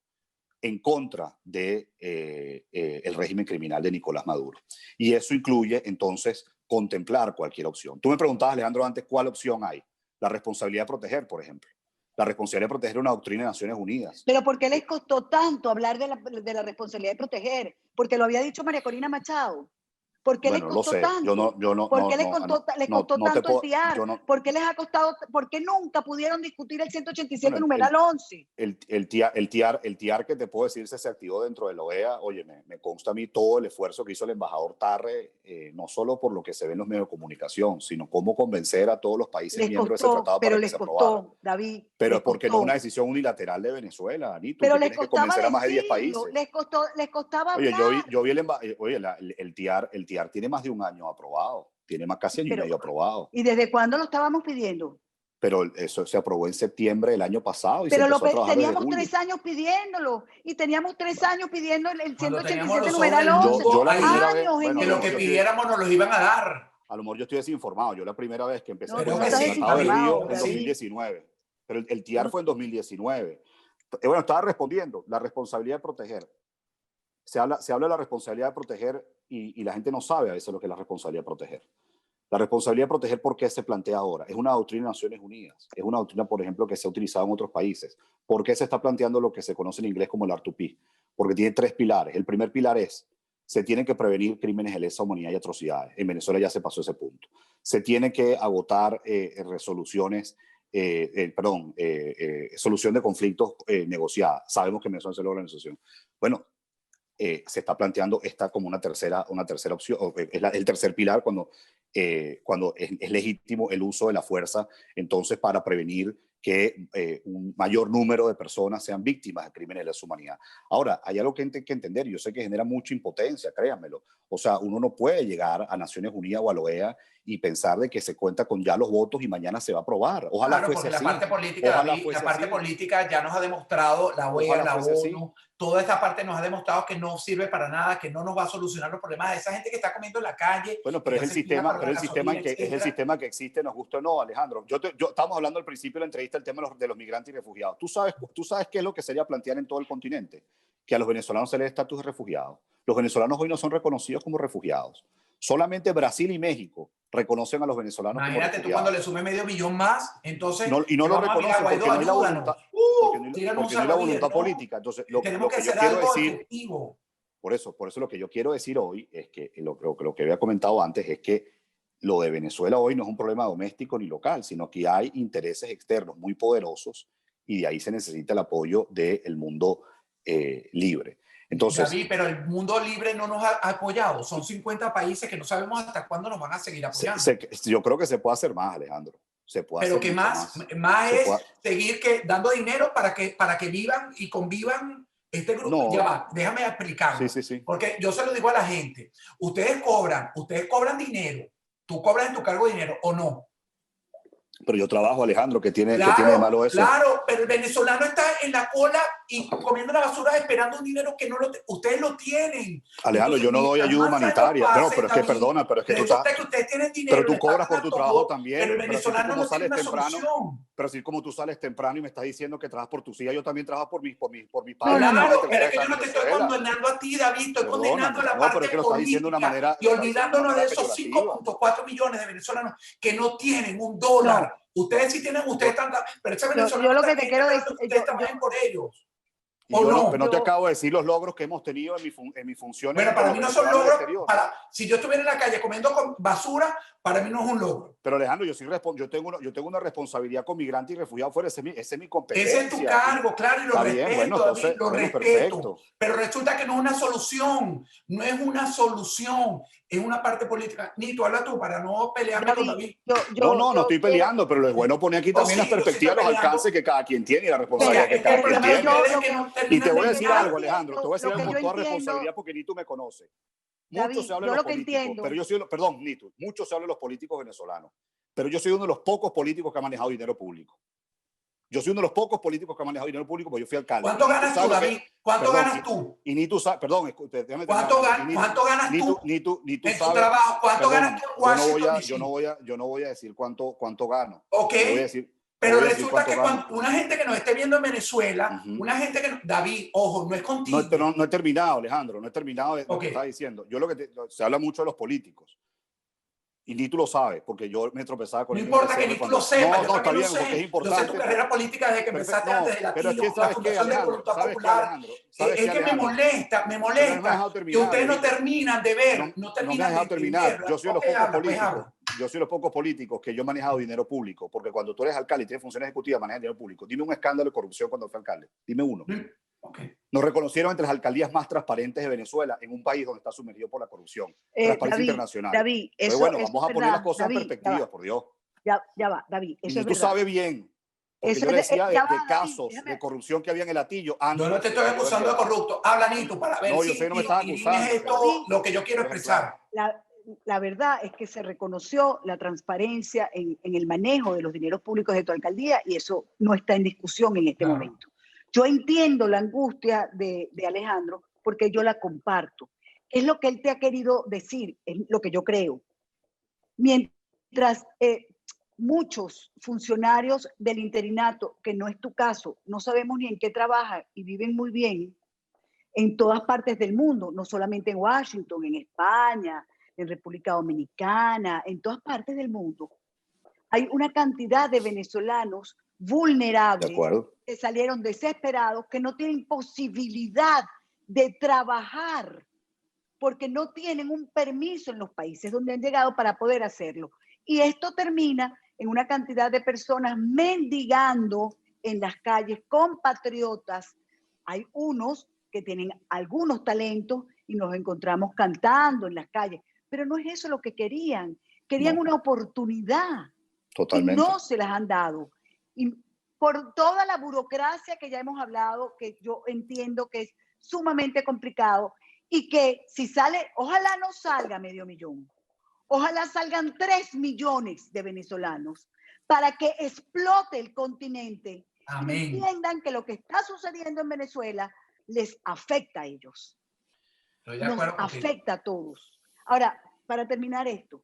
en contra de el régimen criminal de Nicolás Maduro. Y eso incluye, entonces, contemplar cualquier opción. Tú me preguntabas, Alejandro, antes, ¿cuál opción hay? La responsabilidad de proteger, por ejemplo. La responsabilidad de proteger una doctrina de Naciones Unidas. Pero ¿por qué les costó tanto hablar de la responsabilidad de proteger? Porque lo había dicho María Corina Machado. ¿Por qué les costó tanto? ¿Por qué les costó tanto el TIAR? ¿Por qué les ha costado? ¿Por qué nunca pudieron discutir el 187 numeral 11? El TIAR que te puedo decir se activó dentro de la OEA. Oye, me consta a mí todo el esfuerzo que hizo el embajador Tarre, no solo por lo que se ve en los medios de comunicación, sino cómo convencer a todos los países miembros de ese tratado para que se aprobara. David. Pero es porque no es una decisión unilateral de Venezuela, Anito. Pero les costaba convencer a más de 10 países. Les costaba hablar. Oye, el TIAR tiene más de un año aprobado, tiene más casi año y medio aprobado. ¿Y desde cuándo lo estábamos pidiendo? Pero eso se aprobó en septiembre del año pasado. Pero teníamos 3 años pidiéndolo y teníamos 3 años pidiendo el 187 numeral 11. Yo la primera vez, que lo que pidiéramos nos los iban a dar. A lo mejor yo estoy desinformado. Yo la primera vez que empecé el Tratado de Río en 2019. Pero el TIAR fue en 2019. Bueno, estaba respondiendo. La responsabilidad de proteger. Se habla de la responsabilidad de proteger y la gente no sabe a veces lo que es la responsabilidad de proteger. La responsabilidad de proteger, ¿por qué se plantea ahora? Es una doctrina de Naciones Unidas. Es una doctrina, por ejemplo, que se ha utilizado en otros países. ¿Por qué se está planteando lo que se conoce en inglés como el R2P? Porque tiene 3 pilares. El primer pilar es, se tienen que prevenir crímenes de lesa humanidad y atrocidades. En Venezuela ya se pasó ese punto. Se tiene que agotar soluciones solución de conflictos negociada. Sabemos que en Venezuela se logra la negociación. Bueno, se está planteando esta como una tercera opción, es el tercer pilar cuando es legítimo el uso de la fuerza, entonces para prevenir que un mayor número de personas sean víctimas de crímenes de lesa humanidad. Ahora, hay algo que hay que entender, y yo sé que genera mucha impotencia, créanmelo. O sea, uno no puede llegar a Naciones Unidas o a la OEA y pensar de que se cuenta con ya los votos y mañana se va a aprobar. Ojalá fuese así. La parte política ya nos ha demostrado, la OEA, la ONU, toda esta parte nos ha demostrado que no sirve para nada, que no nos va a solucionar los problemas de esa gente que está comiendo en la calle. Bueno, pero es el sistema que existe, nos gusta o no, Alejandro. Estamos hablando al principio de la entrevista del tema de los migrantes y refugiados. ¿Tú sabes qué es lo que sería plantear en todo el continente? que a los venezolanos se les dé estatus de refugiados. Los venezolanos hoy no son reconocidos como refugiados. Solamente Brasil y México reconocen a los venezolanos como Imagínate tú refugiados. cuando le sumes medio millón más, entonces Y no lo vamos a mirar, reconocen porque no hay la voluntad, tíranos porque no hay la voluntad política. Entonces, lo tenemos que que yo hacer quiero algo decir, objetivo. por eso lo que yo quiero decir hoy es que lo que había comentado antes es que lo de Venezuela hoy no es un problema doméstico ni local, sino que hay intereses externos muy poderosos y de ahí se necesita el apoyo del mundo libre. Entonces, David, pero el mundo libre no nos ha apoyado. Son 50 países que no sabemos hasta cuándo nos van a seguir apoyando. yo creo que se puede hacer más, Alejandro. Se puede Pero hacer que más se es puede... seguir dando dinero para que vivan y convivan este grupo. No. Ya va, déjame explicarlo. Sí. Porque yo se lo digo a la gente. Ustedes cobran dinero. Tú cobras en tu cargo dinero o no. Pero yo trabajo, Alejandro, ¿qué tiene de malo eso? Claro, pero el venezolano está en la cola y comiendo la basura esperando un dinero que ustedes lo tienen. Alejandro, Entonces, yo no doy ayuda humanitaria. No, pero es que perdona, pero es que que ustedes tienen dinero. Pero tú cobras por tu trabajo también. Pero el venezolano no tiene una solución. Pero así como tú sales temprano y me estás diciendo que trabajas por tus hijas, yo también trabajo por mis padres. Claro, pero es que yo no te estoy condenando a ti, David, estoy condenando a la parte pero es que lo estás diciendo de una manera, y olvidándonos de esos 5.4 millones de venezolanos que no tienen un dólar. No. Ustedes sí tienen, ustedes están, pero ese venezolano yo lo que te quiero decir, ustedes trabajan por ellos. Pero no te acabo de decir los logros que hemos tenido en mi función. Bueno, para mí no son logros. Si yo estuviera en la calle comiendo con basura, para mí no es un logro. Pero Alejandro, yo tengo una responsabilidad con migrante y refugiado fuera, esa es mi competencia. Ese es tu cargo, claro, y lo respeto, bien, bueno, entonces, lo respeto. Perfecto. Pero resulta que no es una solución, es una parte política. Ni tú habla tú para no pelearme con David. No estoy peleando, pero es bueno poner aquí también las perspectivas, los alcances que cada quien tiene y la responsabilidad que cada quien tiene. Y te voy a decir algo, Alejandro, te voy a decir algo con toda responsabilidad porque ni tú me conoces. Mucho se habla de los políticos, pero yo soy, perdón, Nito, mucho se habla de los políticos venezolanos, pero yo soy uno de los pocos políticos que ha manejado dinero público. Yo soy uno de los pocos políticos que ha manejado dinero público porque yo fui alcalde. ¿Cuánto ganas tú, David? ¿Cuánto ganas tú? Y ni tú sabes, perdón, déjame ¿Cuánto ganas tú? Ni tú en sabes. Tu trabajo, ¿cuánto ganas tú? Yo no voy a decir cuánto gano. Ok. Voy a decir, pero resulta que cuando una gente que nos esté viendo en Venezuela, una gente que... David, ojo, no es contigo. No he terminado, Alejandro, no he terminado de lo que estás diciendo. Yo se habla mucho de los políticos. Y ni tú lo sabes, porque yo me tropezaba con él. No importa que ni tú lo sepas. No, está bien, porque es importante. Yo sé tu carrera política desde que empezaste antes de la pero es que, ¿sabes qué, Alejandro? Es que me molesta que ustedes no terminan de ver, no terminan de terminar. Yo soy de los pocos políticos. Yo soy de los pocos políticos que yo he manejado dinero público, porque cuando tú eres alcalde y tienes funciones ejecutivas, manejas dinero público. Dime un escándalo de corrupción cuando fue alcalde. Dime uno. Nos reconocieron entre las alcaldías más transparentes de Venezuela en un país donde está sumergido por la corrupción. Transparencia internacional. David, eso, bueno, vamos a poner las cosas en perspectiva, por Dios. Ya va, David. Eso y tú sabes bien. Porque yo le decía de casos de corrupción que había en el Latillo. Yo no te estoy acusando de corrupto. Habla, Nito, para ver si yo no me estaba acusando. Es todo lo que yo quiero expresar. La verdad es que se reconoció la transparencia en el manejo de los dineros públicos de tu alcaldía y eso no está en discusión en este momento. Yo entiendo la angustia de Alejandro porque yo la comparto. Es lo que él te ha querido decir, es lo que yo creo. Mientras muchos funcionarios del interinato, que no es tu caso, no sabemos ni en qué trabajan y viven muy bien en todas partes del mundo, no solamente en Washington, en España, en República Dominicana, en todas partes del mundo. Hay una cantidad de venezolanos vulnerables que salieron desesperados, que no tienen posibilidad de trabajar porque no tienen un permiso en los países donde han llegado para poder hacerlo. Y esto termina en una cantidad de personas mendigando en las calles, compatriotas. Hay unos que tienen algunos talentos y nos encontramos cantando en las calles, pero no es eso lo que querían. Querían una oportunidad. Totalmente. Y no se las han dado. Y por toda la burocracia que ya hemos hablado, que yo entiendo que es sumamente complicado y que si sale, ojalá no salga 500.000, ojalá salgan 3 millones de venezolanos para que explote el continente. Amén. Y entiendan que lo que está sucediendo en Venezuela les afecta a ellos. Nos afecta a todos. Ahora, para terminar esto,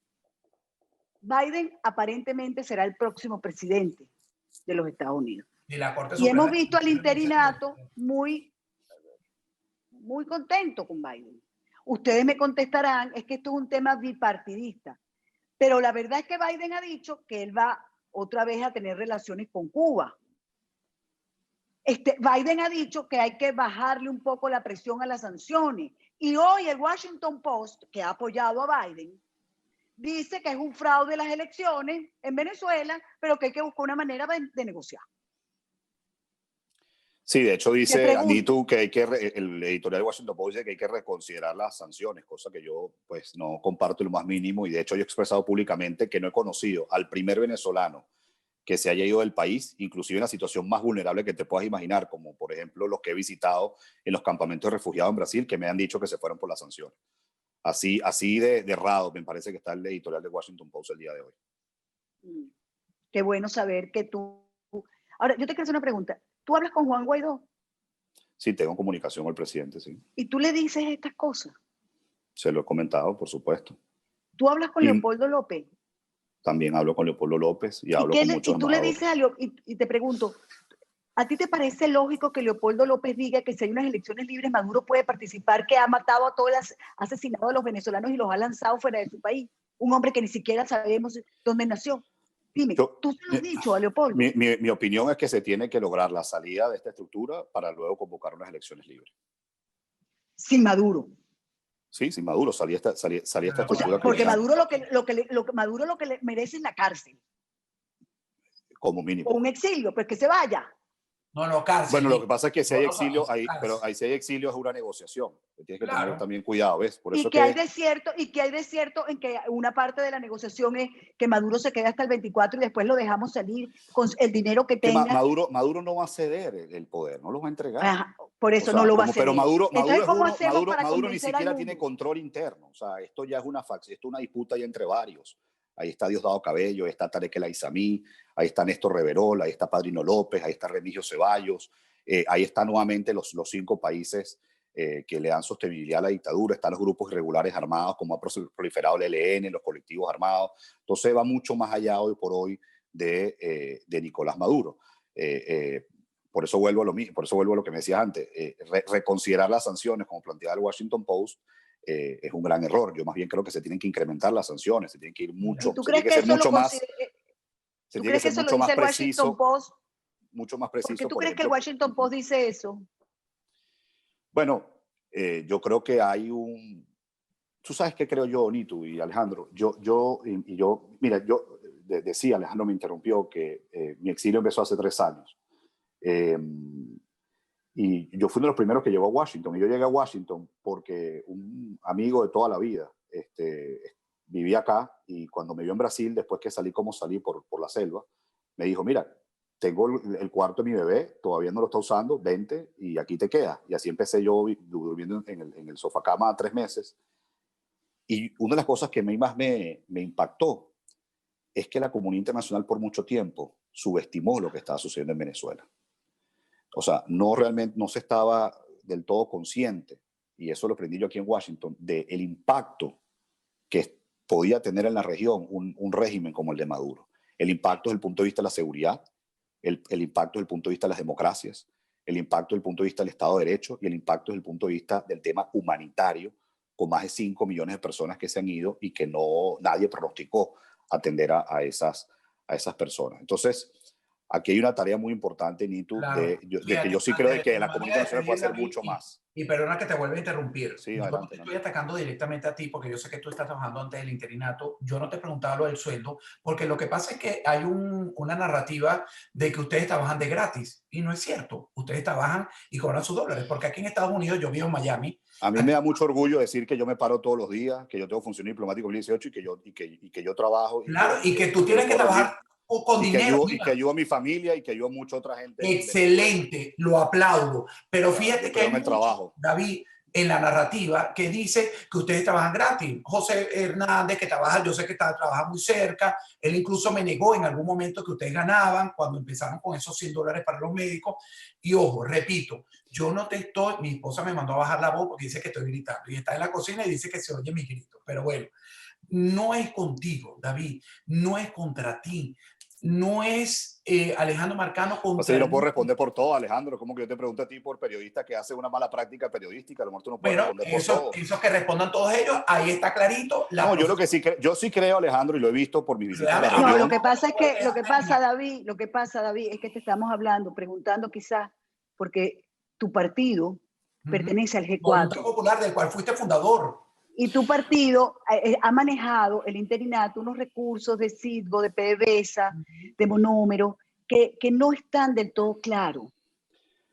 Biden aparentemente será el próximo presidente de los Estados Unidos. Y hemos visto al interinato muy muy contento con Biden. Ustedes me contestarán, es que esto es un tema bipartidista. Pero la verdad es que Biden ha dicho que él va otra vez a tener relaciones con Cuba. Biden ha dicho que hay que bajarle un poco la presión a las sanciones. Y hoy el Washington Post, que ha apoyado a Biden, dice que es un fraude las elecciones en Venezuela, pero que hay que buscar una manera de negociar. Sí, de hecho dice Nitu que el editorial de Washington Post dice que hay que reconsiderar las sanciones, cosa que yo pues no comparto lo más mínimo, y de hecho yo he expresado públicamente que no he conocido al primer venezolano que se haya ido del país, inclusive en la situación más vulnerable que te puedas imaginar, como por ejemplo los que he visitado en los campamentos de refugiados en Brasil, que me han dicho que se fueron por las sanciones. Así de errado me parece que está el editorial de Washington Post el día de hoy. Qué bueno saber que tú... Ahora, yo te quiero hacer una pregunta. ¿Tú hablas con Juan Guaidó? Sí, tengo comunicación con el presidente, sí. ¿Y tú le dices estas cosas? Se lo he comentado, por supuesto. ¿Tú hablas con Leopoldo López? También hablo con Leopoldo López y hablo con muchos y tú le dices a y te pregunto, ¿a ti te parece lógico que Leopoldo López diga que si hay unas elecciones libres, Maduro puede participar, que ha matado a todos, ha asesinado a los venezolanos y los ha lanzado fuera de su país? Un hombre que ni siquiera sabemos dónde nació. Dime, ¿tú se lo has dicho a Leopoldo? Mi opinión es que se tiene que lograr la salida de esta estructura para luego convocar unas elecciones libres. Sin Maduro. Sí, sin Maduro, salía esta estructura. O sea, porque Maduro Maduro lo que le merece es la cárcel. Como mínimo. O un exilio, pues que se vaya. No, cárcel. Bueno, lo que pasa es que si hay exilio, pero ahí si hay exilio es una negociación. Tienes que tener también cuidado, ¿ves? Por eso hay de cierto en que una parte de la negociación es que Maduro se quede hasta el 24 y después lo dejamos salir con el dinero que tenga. Maduro no va a ceder el poder, no lo va a entregar. Ajá, por eso no lo va a ceder. Pero Maduro ni siquiera siquiera tiene control interno. O sea, esto ya es una facción, esto es una disputa ya entre varios. Ahí está Diosdado Cabello, ahí está Tarek El Aizami, ahí está Néstor Reverol, ahí está Padrino López, ahí está Remigio Ceballos, ahí están nuevamente los 5 países que le dan sostenibilidad a la dictadura, están los grupos irregulares armados, como ha proliferado el ELN, los colectivos armados. Entonces va mucho más allá hoy por hoy de Nicolás Maduro. Por eso vuelvo a lo que me decías antes, reconsiderar las sanciones como planteaba el Washington Post es un gran error. Yo más bien creo que se tienen que incrementar las sanciones, se tienen que ir mucho, ¿Tú crees que eso lo más, se tiene que ser mucho más preciso, mucho más preciso. ¿Por qué tú crees que el Washington Post dice eso? Bueno, yo creo que hay tú sabes qué creo yo, Nitu y Alejandro, mira, yo decía, Alejandro me interrumpió, que mi exilio empezó hace 3 años. Y yo fui uno de los primeros que llegó a Washington. Y yo llegué a Washington porque un amigo de toda la vida vivía acá, y cuando me vio en Brasil, después que salí como salí por la selva, me dijo, mira, tengo el cuarto de mi bebé, todavía no lo está usando, vente y aquí te quedas. Y así empecé yo durmiendo en el sofá cama 3 meses. Y una de las cosas que a mí más me impactó es que la comunidad internacional por mucho tiempo subestimó lo que estaba sucediendo en Venezuela. O sea, realmente no se estaba del todo consciente, y eso lo aprendí yo aquí en Washington, del impacto que podía tener en la región un régimen como el de Maduro. El impacto desde el punto de vista de la seguridad, el impacto desde el punto de vista de las democracias, el impacto desde el punto de vista del Estado de Derecho y el impacto desde el punto de vista del tema humanitario, con más de 5 millones de personas que se han ido y que nadie pronosticó atender a esas personas. Entonces, aquí hay una tarea muy importante, Nitu, de que yo sí creo que la comunidad internacional puede hacer mucho más. Y perdona que te vuelva a interrumpir. Sí, yo adelante, no te estoy atacando directamente a ti, porque yo sé que tú estás trabajando antes del interinato. Yo no te preguntaba lo del sueldo, porque lo que pasa es que hay una narrativa de que ustedes trabajan de gratis, y no es cierto. Ustedes trabajan y cobran sus dólares, porque aquí en Estados Unidos, yo vivo en Miami. A mí me da mucho orgullo decir que yo me paro todos los días, que yo tengo función diplomática 2018 y que yo trabajo. Claro, y que tú tienes que trabajar con dinero. Y que ayudo a mi familia y que ayudo a mucha otra gente. Excelente, lo aplaudo. Pero fíjate que hay mucho, David, en la narrativa que dice que ustedes trabajan gratis. José Hernández, que trabaja, yo sé que trabaja muy cerca, él incluso me negó en algún momento que ustedes ganaban cuando empezaron con esos $100 para los médicos. Y ojo, repito, yo no te estoy, mi esposa me mandó a bajar la voz porque dice que estoy gritando, y está en la cocina y dice que se oye mi grito. Pero bueno, no es contigo, David, no es contra ti. no es Alejandro Marcano O contra sea, yo no el puedo mundo. responder por todo, Alejandro. Como que yo te pregunto a ti por periodista que hace una mala práctica periodística, a lo mejor tú no puedes Bueno, responder por todo. eso que respondan todos ellos, ahí está clarito. No, yo lo que sí, yo sí creo, Alejandro, y lo he visto por mis visitas a la Déjame- No, región. lo que pasa es que, lo que déjame pasa, terminar. David, lo que pasa, David, es que te estamos hablando, preguntando quizás, porque tu partido pertenece al Voluntad G4 Popular, del cual fuiste fundador. y tu partido ha manejado el interinato unos recursos de Citgo, de PDVSA, de monúmeros, que no están del todo claros.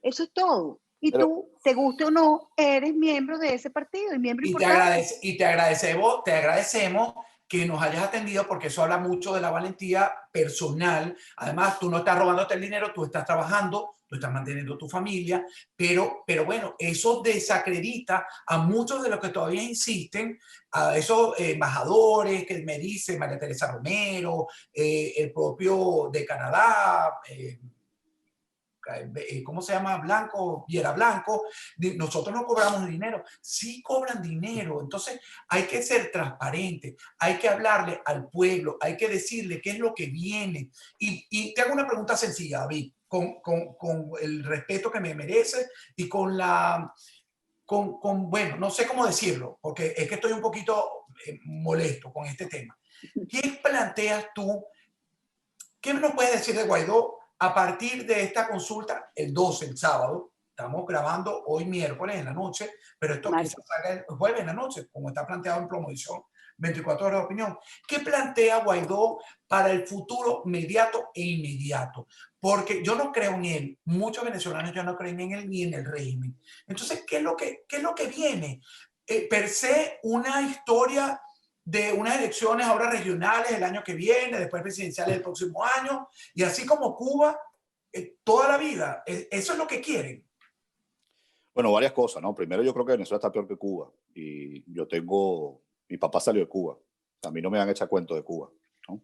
Eso es todo. Y Pero, tú, te guste o no, eres miembro de ese partido y miembro Y importante. te agradecemos que nos hayas atendido porque eso habla mucho de la valentía personal. Además, tú no estás robándote el dinero, tú estás trabajando, tú estás manteniendo tu familia, pero bueno, eso desacredita a muchos de los que todavía insisten, a esos embajadores que me dice María Teresa Romero, el propio de Canadá, ¿cómo se llama? Blanco, Viera Blanco, nosotros no cobramos dinero, sí cobran dinero, entonces hay que ser transparente, hay que hablarle al pueblo, hay que decirle qué es lo que viene. Y te hago una pregunta sencilla, David, con el respeto que me merece y con la, bueno, no sé cómo decirlo, porque es que estoy un poquito molesto con este tema. ¿Qué planteas tú? ¿Qué nos puedes decir de Guaidó a partir de esta consulta el 12, el sábado? Estamos grabando hoy miércoles en la noche, pero esto quizás Martes. salga el jueves en la noche, como está planteado en Promoción 24 horas de opinión. ¿Qué plantea Guaidó para el futuro mediato e inmediato? Porque yo no creo en él, muchos venezolanos ya no creen en él ni en el régimen. Entonces, ¿qué es lo que viene? Per se, una historia de unas elecciones ahora regionales el año que viene, después presidenciales el próximo año, y así como Cuba, toda la vida. Eso es lo que quieren. bueno, varias cosas, ¿no? Primero, yo creo que Venezuela está peor que Cuba. Y yo tengo, mi papá salió de Cuba. A mí no me han hecho cuento de Cuba, ¿no?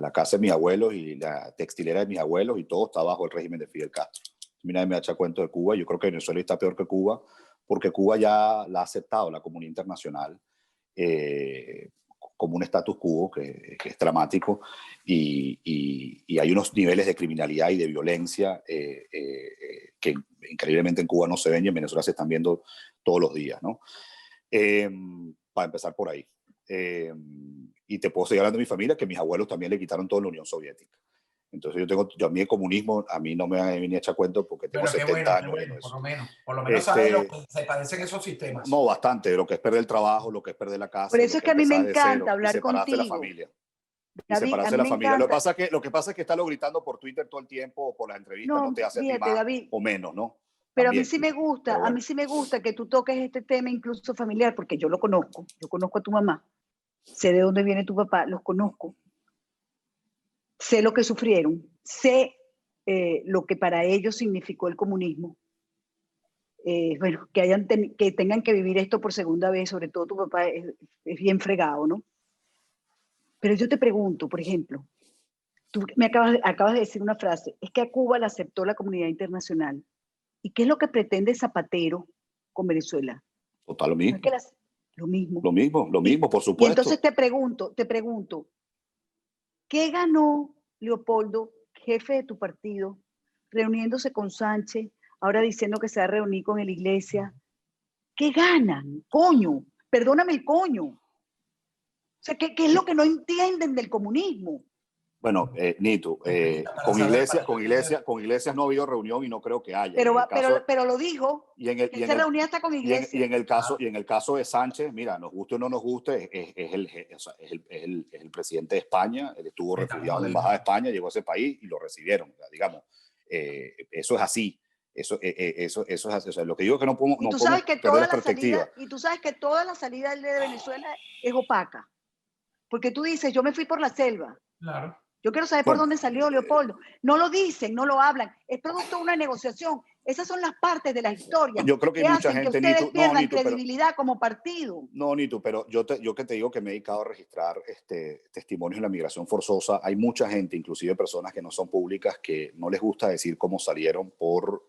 La casa de mis abuelos y la textilera de mis abuelos y todo está bajo el régimen de Fidel Castro. A mí nadie me ha hecho cuento de Cuba. Yo creo que Venezuela está peor que Cuba porque Cuba ya la ha aceptado la comunidad internacional como un status quo que es dramático y hay unos niveles de criminalidad y de violencia que increíblemente en Cuba no se ven y en Venezuela se están viendo todos los días, ¿no? Para empezar por ahí. Y te puedo seguir hablando de mi familia, que mis abuelos también le quitaron todo en la Unión Soviética. Entonces yo a mí el comunismo, a mí no me ha venido hecho cuento porque tengo Pero 70 años viendo por eso. lo menos sabes lo que se parecen esos sistemas. No, bastante, lo que es perder el trabajo, lo que es perder la casa, Por eso lo es que que a mí me empezar de encanta cero y hablar separarse de la contigo. familia. Y David, a separarse mí de la me familia. encanta. Lo que pasa es que estarlo gritando por Twitter todo el tiempo o por las entrevistas no te No, hace a ti fíjate, más David, o menos, ¿no? pero a mí También. sí me gusta, Pero a bueno. mí sí me gusta que tú toques este tema incluso familiar, porque yo conozco a tu mamá, sé de dónde viene tu papá, los conozco, sé lo que sufrieron, sé lo que para ellos significó el comunismo. Bueno, que tengan que vivir esto por segunda vez, sobre todo tu papá es bien fregado, ¿no? Pero yo te pregunto, por ejemplo, tú me acabas de decir una frase, es que a Cuba la aceptó la comunidad internacional. ¿Y qué es lo que pretende Zapatero con Venezuela? Total, lo No es que mismo. lo mismo. Lo mismo, por Y supuesto. entonces te pregunto, ¿qué ganó Leopoldo, jefe de tu partido, reuniéndose con Sánchez, ahora diciendo que se va a reunir con el Iglesia? ¿Qué ganan? Coño, perdóname el coño. O sea, ¿qué es lo que no entienden del comunismo? Bueno, Nito, con iglesias no ha habido reunión y no creo que haya. Pero lo dijo, que se reunía hasta con Iglesia. Y en el caso de Sánchez, mira, nos guste o no nos guste, es el presidente de España, él estuvo refugiado en la embajada de España, llegó a ese país y lo recibieron, digamos. Eso es así. Eso es así. O sea, lo que digo es que no podemos, Y tú no sabes podemos que perder la perspectiva. y tú sabes que toda la salida de Venezuela es opaca. Porque tú dices, yo me fui por la selva. Claro. Yo quiero saber por dónde salió Leopoldo. No lo dicen, no lo hablan. Es producto de una negociación Esas son las partes de la historia Yo creo que que hay mucha hacen que gente, ustedes Nitu, no, pierdan Nitu, pero credibilidad como partido. no, Nitu, pero yo que te digo que me he dedicado a registrar testimonios de la migración forzosa, hay mucha gente, inclusive personas que no son públicas, que no les gusta decir cómo salieron por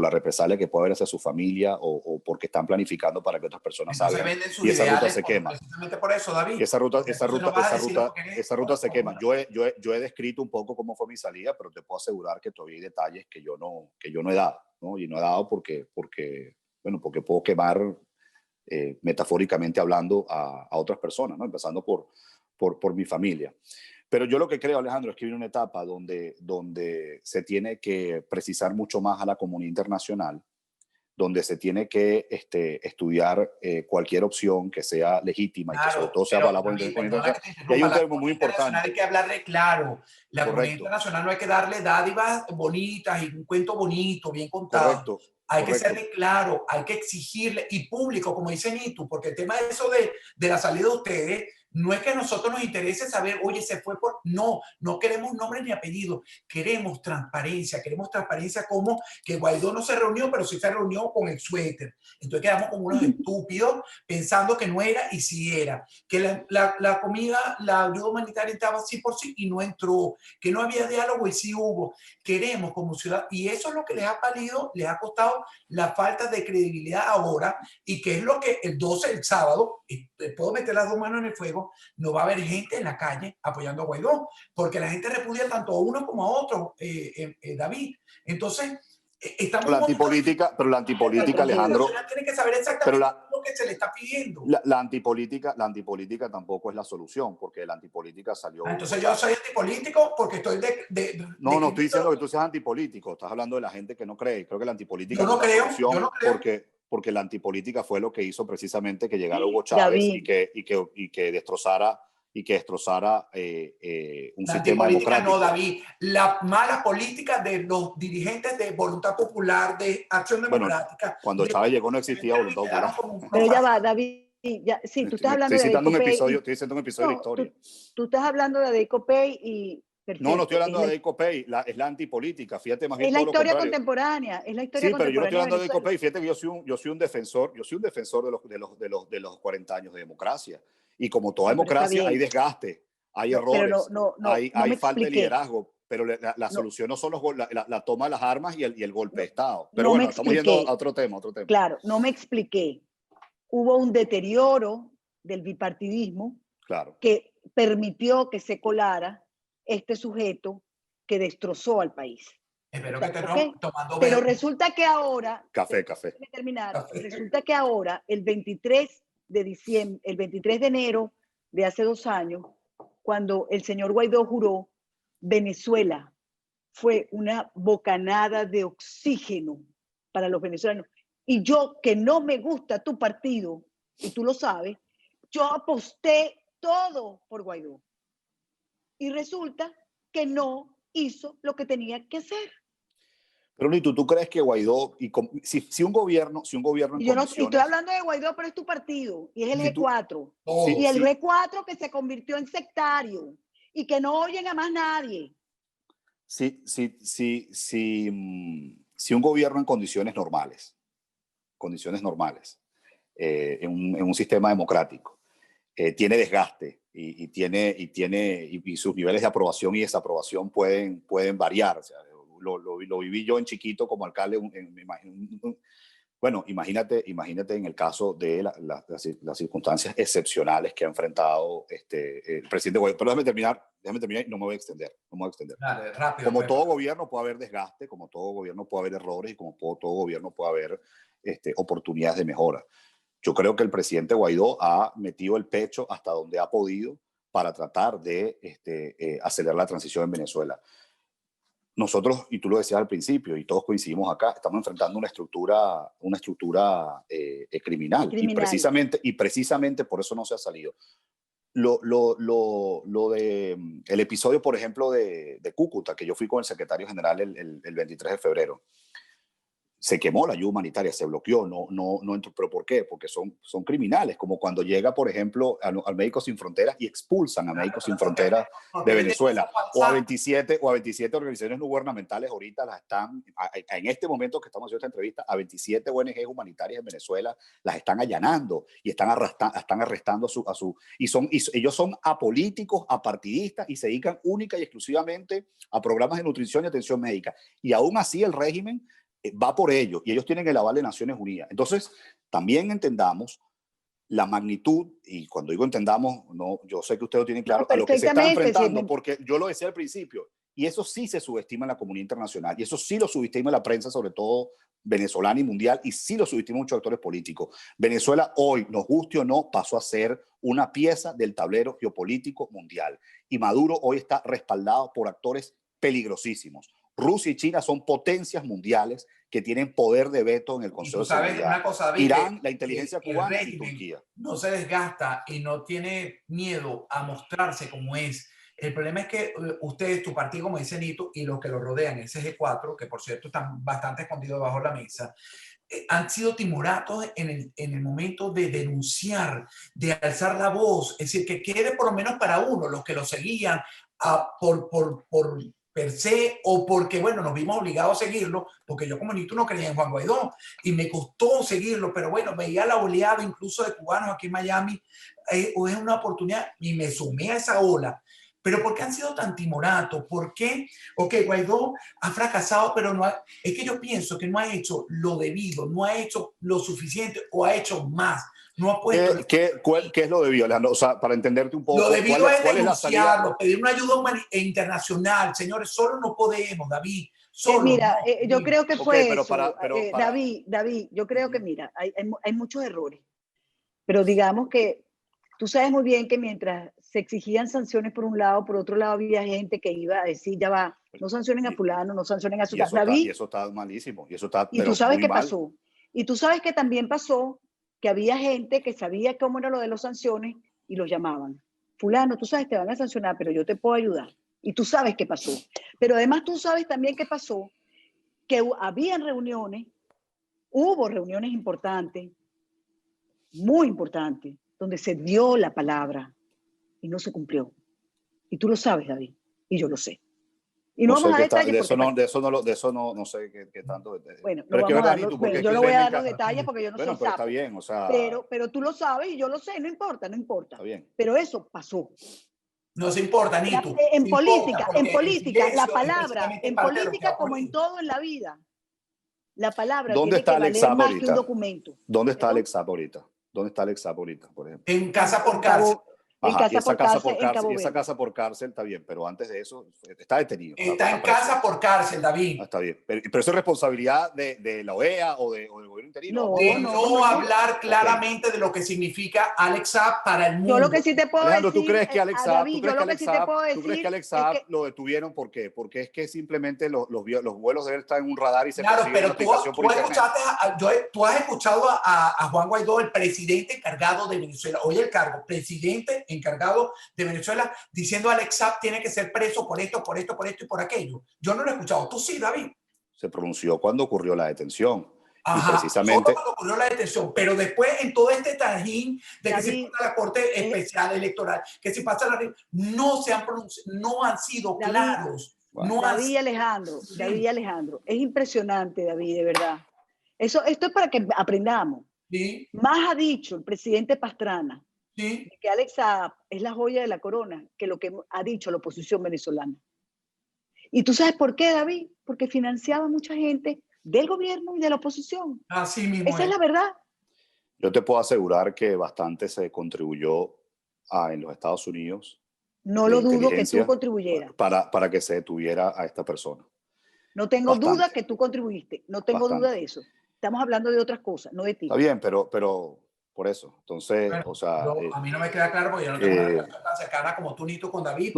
la represalia que puede haber hacia su familia o porque están planificando para que otras personas Entonces salgan venden sus y esa ruta ideales se quema. precisamente por eso, David. Esa ruta, Porque esa entonces no ruta, vas a esa decir lo ruta, que querés, esa ruta se quema. o- Yo he descrito un poco cómo fue mi salida, pero te puedo asegurar que todavía hay detalles que yo no he dado, ¿no? Y no he dado porque puedo quemar, metafóricamente hablando, a otras personas, ¿no? Empezando por mi familia. Pero yo lo que creo, Alejandro, es que viene una etapa donde se tiene que precisar mucho más a la comunidad internacional, donde se tiene que estudiar cualquier opción que sea legítima y que sobre Claro, todo sea pero para la David, comunidad perdona internacional. que te Y hay interrumpa, un la término muy comunidad internacional hay importante, que hablarle claro. La comunidad correcto, internacional no hay que darle dádivas bonitas y un cuento bonito, bien contado. correcto, Hay que correcto. serle claro, hay que exigirle y público, como dice Nitu, porque el tema de eso de la salida de ustedes no es que a nosotros nos interese saber, oye, se fue por... No, no queremos nombre ni apellido, queremos transparencia como que Guaidó no se reunió, pero sí se reunió con el suéter. Entonces quedamos como unos estúpidos pensando que no era y sí era. Que la comida, la ayuda humanitaria estaba sí por sí y no entró. Que no había diálogo y sí hubo. Queremos como ciudad, y eso es lo que les ha valido, les ha costado la falta de credibilidad ahora, y que es lo que el 12, el sábado, y puedo meter las dos manos en el fuego, no va a haber gente en la calle apoyando a Guaidó, porque la gente repudia tanto a uno como a otro, David. Entonces, estamos La en un momento antipolítica, pero la antipolítica, la comunidad Alejandro, internacional tiene que saber pero exactamente lo que se le está pidiendo. la antipolítica tampoco es la solución, porque la antipolítica salió Entonces yo votando. soy antipolítico porque estoy No estoy diciendo que tú seas antipolítico, estás hablando de la gente que no cree. Creo que la antipolítica yo no no es la creo, yo solución no creo. porque la antipolítica fue lo que hizo precisamente que llegara Hugo Chávez David, y que destrozara un La sistema antipolítica no, democrático. David. La mala política de los dirigentes de Voluntad Popular, de Acción Bueno, Democrática. cuando Chávez llegó no existía voluntad quedaron popular. como unos pero ya va, fáciles. David, ya, sí, tú estás hablando Estoy de citando un Adeco episodio, Pay estoy citando un episodio de la no, historia. tú estás hablando de Adeco Pay y No estoy perfecto, hablando de Adeco Pay, es la antipolítica. Fíjate, más bien es la todo lo historia contrario. contemporánea, es la historia Sí, pero yo no estoy contemporánea de hablando de Venezuela. Copey. Fíjate que yo soy un defensor de los 40 años de democracia. Y como toda No, pero está democracia, hay bien. desgaste, hay No, pero errores, no me hay falta de expliqué. liderazgo, pero la No, solución no son la toma de las armas y el golpe de Estado. Pero no me bueno, estamos yendo expliqué. a otro tema, otro tema. Claro, no me expliqué. Hubo un deterioro del bipartidismo Claro. que permitió que se colara este sujeto que destrozó al país. Espero O sea, que estés ¿ok? tomando Pero resulta que ahora, Café. déjame terminar, café. resulta que ahora, el 23 de diciembre, el 23 de enero de hace 2 años, cuando el señor Guaidó juró, Venezuela fue una bocanada de oxígeno para los venezolanos. Y yo, que no me gusta tu partido, y tú lo sabes, yo aposté todo por Guaidó. Y resulta que no hizo lo que tenía que hacer. Pero Nito, ¿tú crees que Guaidó, si un gobierno en Y yo no estoy condiciones, hablando de Guaidó, pero es tu partido, y es el si tú, G4. Todo. Y el si, G4 que se convirtió en sectario y que no oyen a más nadie. si un gobierno en condiciones normales, en un sistema democrático, tiene desgaste y sus niveles de aprobación y desaprobación pueden variar. O sea, lo viví yo en chiquito como alcalde. Bueno, imagínate en el caso de las circunstancias excepcionales que ha enfrentado el presidente Guaidó. Pero déjame terminar y no me voy a extender. Dale, rápido. Como todo gobierno puede haber desgaste, como todo gobierno puede haber errores y como todo gobierno puede haber oportunidades de mejora. Yo creo que el presidente Guaidó ha metido el pecho hasta donde ha podido para tratar de acelerar la transición en Venezuela. Nosotros, y tú lo decías al principio, y todos coincidimos acá, estamos enfrentando una estructura criminal. Y precisamente por eso no se ha salido. El episodio, por ejemplo, de Cúcuta, que yo fui con el secretario general el 23 de febrero. se quemó la ayuda humanitaria, se bloqueó, no entró. ¿Pero por qué? Porque son criminales, como cuando llega, por ejemplo, al Médicos Sin Fronteras y expulsan a Médicos Sin Fronteras de Venezuela, o a 27 organizaciones no gubernamentales ahorita las están, en este momento que estamos haciendo esta entrevista, a 27 ONG humanitarias en Venezuela las están allanando y están arrestando y ellos son apolíticos, apartidistas y se dedican única y exclusivamente a programas de nutrición y atención médica. Y aún así el régimen va por ello y ellos tienen el aval de Naciones Unidas. Entonces, también entendamos la magnitud, y cuando digo entendamos, no, yo sé que ustedes lo tienen claro, a lo que se está enfrentando, porque yo lo decía al principio, y eso sí se subestima en la comunidad internacional, y eso sí lo subestima en la prensa, sobre todo venezolana y mundial, y sí lo subestima muchos actores políticos. Venezuela hoy, nos guste o no, pasó a ser una pieza del tablero geopolítico mundial, y Maduro hoy está respaldado por actores peligrosísimos. Rusia y China son potencias mundiales que tienen poder de veto en el Consejo de Seguridad. Una cosa, David, Irán, la inteligencia cubana y Turquía. No se desgasta y no tiene miedo a mostrarse como es. El problema es que ustedes, tu partido, como dice Nito, y los que lo rodean, ese G4, que por cierto están bastante escondidos debajo de la mesa, han sido timoratos en el momento de denunciar, de alzar la voz. Es decir, que quede por lo menos para uno, los que lo seguían por per se, o porque, bueno, nos vimos obligados a seguirlo, porque yo como Nito no creía en Juan Guaidó y me costó seguirlo, pero bueno, veía la oleada incluso de cubanos aquí en Miami, es una oportunidad y me sumé a esa ola. Pero ¿por qué han sido tan timoratos? ¿Por qué? Ok, Guaidó ha fracasado, pero es que yo pienso que no ha hecho lo debido, no ha hecho lo suficiente o ha hecho más. No ha puesto ¿Qué es lo debido, Alejandro? O sea, para entenderte un poco. Lo debido es denunciarlo, es pedir una ayuda internacional. Señores, solo no podemos, David. Solo mira, no. yo creo que fue eso. Pero David, yo creo que, mira, hay muchos errores. Pero digamos que tú sabes muy bien que mientras se exigían sanciones por un lado, por otro lado había gente que iba a decir, ya va, no sancionen a fulano, no sancionen a su... Y eso está malísimo. Y tú sabes qué pasó. Y tú sabes que también pasó que había gente que sabía cómo era lo de las sanciones y los llamaban. Fulano, tú sabes que te van a sancionar, pero yo te puedo ayudar. Y tú sabes qué pasó. Pero además tú sabes también qué pasó, que habían reuniones, hubo reuniones importantes, muy importantes, donde se dio la palabra y no se cumplió. Y tú lo sabes, David, y yo lo sé. Y no vamos a detalles. De eso no sé qué tanto. Bueno, no vamos a dar, yo no voy a dar los detalles porque yo no soy sapo. Está bien, o sea. Pero tú lo sabes y yo lo sé, no importa. Está bien. Pero eso pasó. No se importa, Nito. En política, la palabra, en política como en todo en la vida, la palabra tiene que valer más que un documento. ¿Dónde está Alex Saab ahorita? ¿Dónde está Alex Saab ahorita, por ejemplo? En casa por cárcel. Esa casa por cárcel está bien, pero antes de eso está detenido. Está en casa por cárcel, David. Está bien, pero eso es responsabilidad de la OEA o del gobierno interino. No hablar claramente de lo que significa Alex Saab para el mundo. Yo lo que sí te puedo Alejandro, decir, ¿tú crees que Alex Saab, ¿tú crees que Alex Saab lo detuvieron? ¿Por qué? Porque es que simplemente los vuelos deben estar en un radar y se consigue una aplicación por internet. Tú has escuchado a Juan Guaidó, el presidente encargado de Venezuela, hoy el cargo, presidente encargado de Venezuela, diciendo Alex Saab tiene que ser preso por esto y por aquello. Yo no lo he escuchado. ¿Tú sí, David? Se pronunció cuando ocurrió la detención. Ajá, y precisamente cuando ocurrió la detención, pero después en todo este trajín de que se pasa la Corte Especial Electoral, que se pasa la... No se han pronunciado, no han sido claros. Bueno. David Alejandro, es impresionante, David, de verdad. Esto es para que aprendamos. ¿Sí? Más ha dicho el presidente Pastrana, ¿sí?, que Alex Saab es la joya de la corona, que lo que ha dicho la oposición venezolana. ¿Y tú sabes por qué, David? Porque financiaba a mucha gente del gobierno y de la oposición. Así mismo. Esa es la verdad. Yo te puedo asegurar que bastante se contribuyó en los Estados Unidos. No lo dudo que tú contribuyeras. Para que se detuviera a esta persona. No tengo duda que tú contribuiste. No tengo duda de eso. Estamos hablando de otras cosas, no de ti. Está bien, pero por eso. Entonces, bueno, o sea... a mí no me queda claro porque yo no tengo una relación tan cercana como tú, Nito, con David.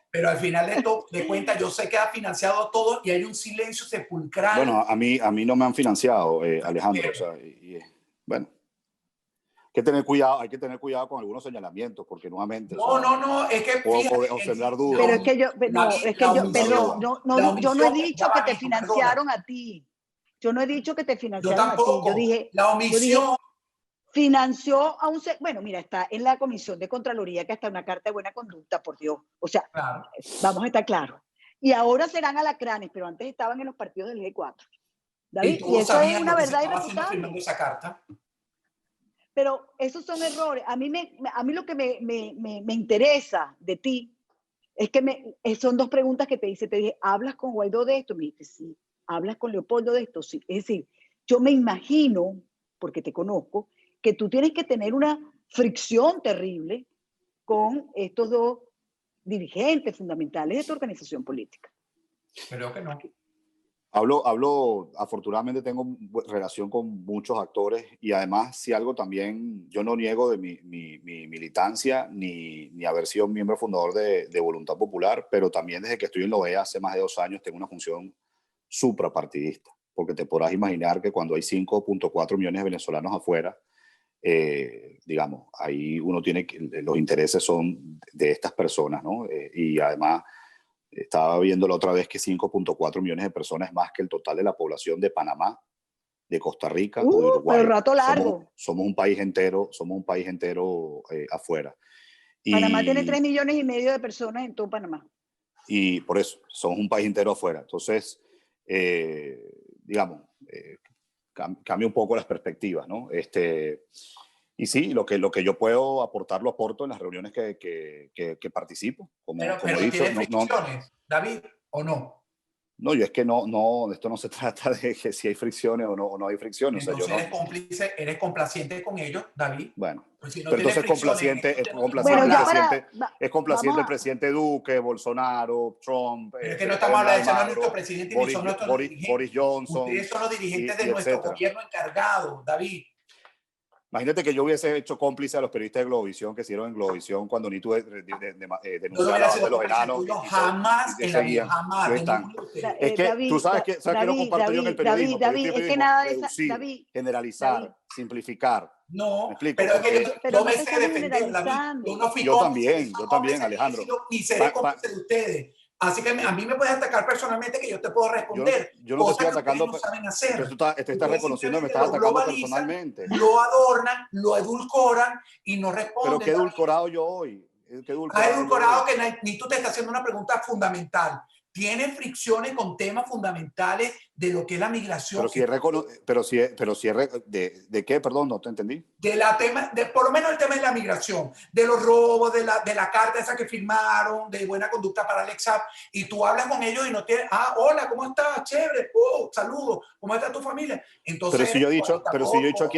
Pero al final de cuentas yo sé que ha financiado todo y hay un silencio sepulcral. Bueno, a mí no me han financiado, Alejandro. O sea, bueno, hay que tener cuidado con algunos señalamientos porque nuevamente... No, es que... O sembrar dudas. Pero es que yo no he dicho que te financiaron a ti. Yo no he dicho que te Yo financiaron a ti. tampoco. Yo dije, La omisión. financió a un... Bueno, mira, está en la Comisión de Contraloría que hasta una carta de buena conducta, por Dios. O sea, Claro. vamos a estar claros. Y ahora serán alacranes, pero antes estaban en los partidos del G4. David, y eso es una verdad irrefutable. Firmando esa carta. Pero esos son errores. A mí lo que me interesa de ti es que son dos preguntas que te hice. Te dije, ¿hablas con Guaidó de esto? Me dijiste, sí. ¿Hablas con Leopoldo de esto? Sí. Es decir, yo me imagino, porque te conozco, que tú tienes que tener una fricción terrible con estos dos dirigentes fundamentales de tu organización política. Creo que no. Afortunadamente tengo relación con muchos actores y además si algo también, yo no niego de mi militancia ni haber sido miembro fundador de Voluntad Popular, pero también desde que estoy en la OEA hace más de 2 años tengo una función suprapartidista, porque te podrás imaginar que cuando hay 5.4 millones de venezolanos afuera, digamos, ahí uno tiene que, los intereses son de estas personas, ¿no? Y además estaba viendo la otra vez que 5.4 millones de personas es más que el total de la población de Panamá, de Costa Rica o de Uruguay. Pero rato largo. Somos un país entero afuera. Panamá tiene 3,5 millones de personas en todo Panamá. Y por eso, somos un país entero afuera. Entonces, digamos, cambia un poco las perspectivas, ¿no? Y sí, lo que yo puedo aportar, lo aporto en las reuniones que participo. Como he dicho, ¿tiene fricciones, David, o no? No, yo es que no, esto no se trata de que si hay fricciones o no hay fricciones. Entonces o sea, yo eres cómplice, eres complaciente con ellos, David. Bueno, pues si no pero entonces es complaciente el presidente Duque, Bolsonaro, Trump. Pero es que no estamos hablando de eso, no es nuestro presidente ni son nuestros dirigentes. Boris Johnson. Ustedes son los dirigentes de nuestro gobierno encargado, David. Imagínate que yo hubiese hecho cómplice a los periodistas de Globovisión que hicieron en Globovisión cuando ni tú denunciaban la banda de los enanos. Jamás en la vida, jamás. Es que David, tú sabes que no comparto yo en el periodismo. David, es que nada de esa... David, generalizar, simplificar. No, ¿Me explico? pero es que yo me no sé defender, David. Yo no fui yo también, Alejandro. Ni seré cómplice de ustedes. Así que a mí me puedes atacar personalmente que yo te puedo responder. Yo no te estoy atacando. No saben hacer. Tú estás reconociendo que me estás atacando personalmente. Lo adornan, lo edulcoran y no responden. Pero qué edulcorado yo hoy. Has edulcorado que ni tú te estás haciendo una pregunta fundamental. Tiene fricciones con temas fundamentales de lo que es la migración. ¿De qué? Perdón, no te entendí. Por lo menos el tema de la migración, de los robos, de la carta esa que firmaron, de buena conducta para el EXAP, y tú hablas con ellos y no tienes, hola, ¿cómo estás? Chévere, saludos, ¿cómo está tu familia? Entonces, pero si yo he dicho aquí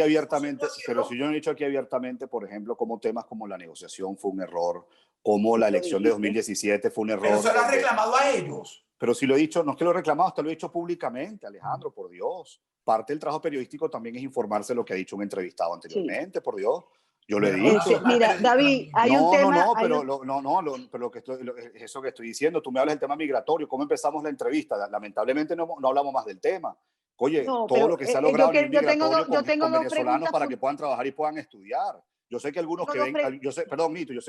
abiertamente, por ejemplo, como temas como la negociación fue un error, como la elección de 2017 fue un error. Pero se lo has reclamado a ellos. Pero si lo he dicho, no es que lo he reclamado, hasta lo he dicho públicamente, Alejandro, por Dios. Parte del trajo periodístico también es informarse de lo que ha dicho un entrevistado anteriormente, por Dios. Yo lo he dicho. Mira, David, hay un tema... Eso que estoy diciendo, tú me hablas del tema migratorio, ¿cómo empezamos la entrevista? Lamentablemente no hablamos más del tema. Oye, todo lo que se ha logrado en el migratorio con venezolanos para que puedan trabajar y puedan estudiar. Yo sé que algunos que ven, yo sé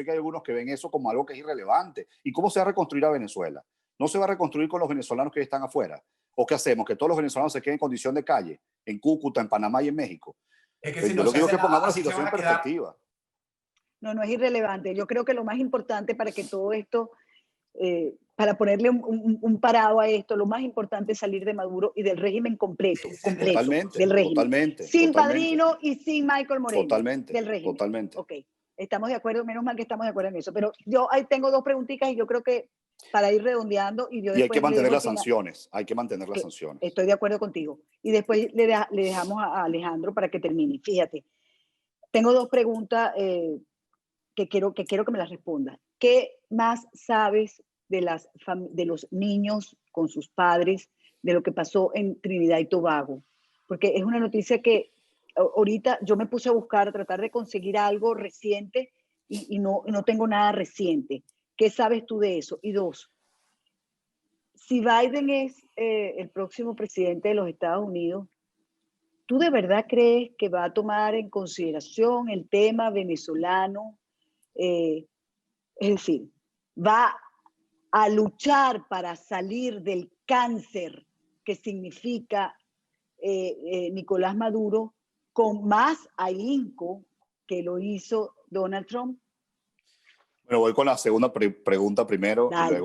que hay algunos que ven eso como algo que es irrelevante. ¿Y cómo se va a reconstruir a Venezuela? ¿No se va a reconstruir con los venezolanos que están afuera? ¿O qué hacemos? ¿Que todos los venezolanos se queden en condición de calle? En Cúcuta, en Panamá y en México. Es que yo lo que digo es que pongamos la situación en perspectiva. No es irrelevante. Yo creo que lo más importante para que todo esto, para ponerle un parado a esto, lo más importante es salir de Maduro y del régimen completo del régimen. Totalmente. Sin Padrino y sin Michael Moreno. Totalmente. Del régimen. Totalmente. Ok, estamos de acuerdo, menos mal que estamos de acuerdo en eso. Pero yo ahí tengo 2 preguntitas y yo creo que para ir redondeando y hay que mantener las sanciones. Hay que mantener las sanciones. Estoy de acuerdo contigo. Y después le dejamos a Alejandro para que termine. Fíjate, tengo 2 preguntas que quiero que me las respondas. ¿Qué más sabes de los niños con sus padres, de lo que pasó en Trinidad y Tobago? Porque es una noticia que ahorita yo me puse a buscar, a tratar de conseguir algo reciente y no tengo nada reciente. ¿Qué sabes tú de eso? Y 2, si Biden es el próximo presidente de los Estados Unidos, ¿tú de verdad crees que va a tomar en consideración el tema venezolano? Es decir, va a luchar para salir del cáncer que significa Nicolás Maduro con más ahínco que lo hizo Donald Trump? Bueno, voy con la segunda pregunta primero y Dale.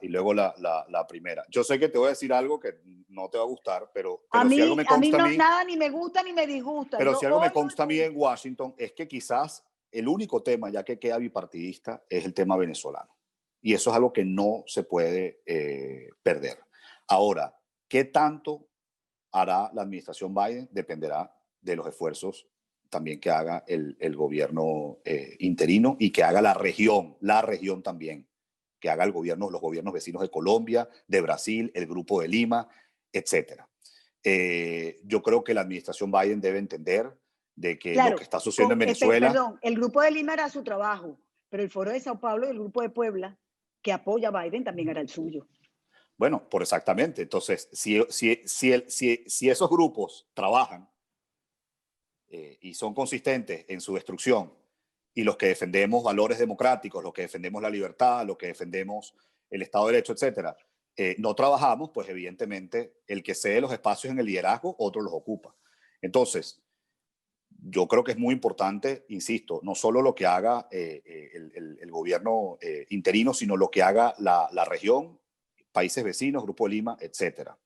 luego la primera. Yo sé que te voy a decir algo que no te va a gustar, pero A si algo mí, me consta no, a mí, nada ni me gusta ni me disgusta. pero Yo si algo me odio consta a mí el en Washington es que quizás el único tema, ya que queda bipartidista, es el tema venezolano. Y eso es algo que no se puede perder. Ahora, ¿qué tanto hará la administración Biden? Dependerá de los esfuerzos también que haga el gobierno interino y que haga la región también, que haga los gobiernos vecinos de Colombia, de Brasil, el Grupo de Lima, etcétera. Yo creo que la administración Biden debe entender de que Claro, lo que está sucediendo en Venezuela... perdón, el Grupo de Lima hará su trabajo, pero el Foro de Sao Paulo y el Grupo de Puebla, que apoya a Biden, también hará el suyo. Bueno, por exactamente. Entonces, si esos grupos trabajan y son consistentes en su destrucción, y los que defendemos valores democráticos, los que defendemos la libertad, los que defendemos el Estado de Derecho, etcétera, no trabajamos, pues evidentemente el que cede los espacios en el liderazgo, otro los ocupa. Entonces, yo creo que es muy importante, insisto, no solo lo que haga el gobierno interino, sino lo que haga la región, países vecinos, Grupo de Lima, etcétera.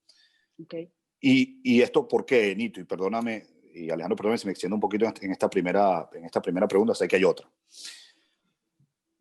Okay. Y esto, ¿por qué, Nito? Y perdóname, y Alejandro, perdóname si me extiendo un poquito en esta primera pregunta, sé que hay otra.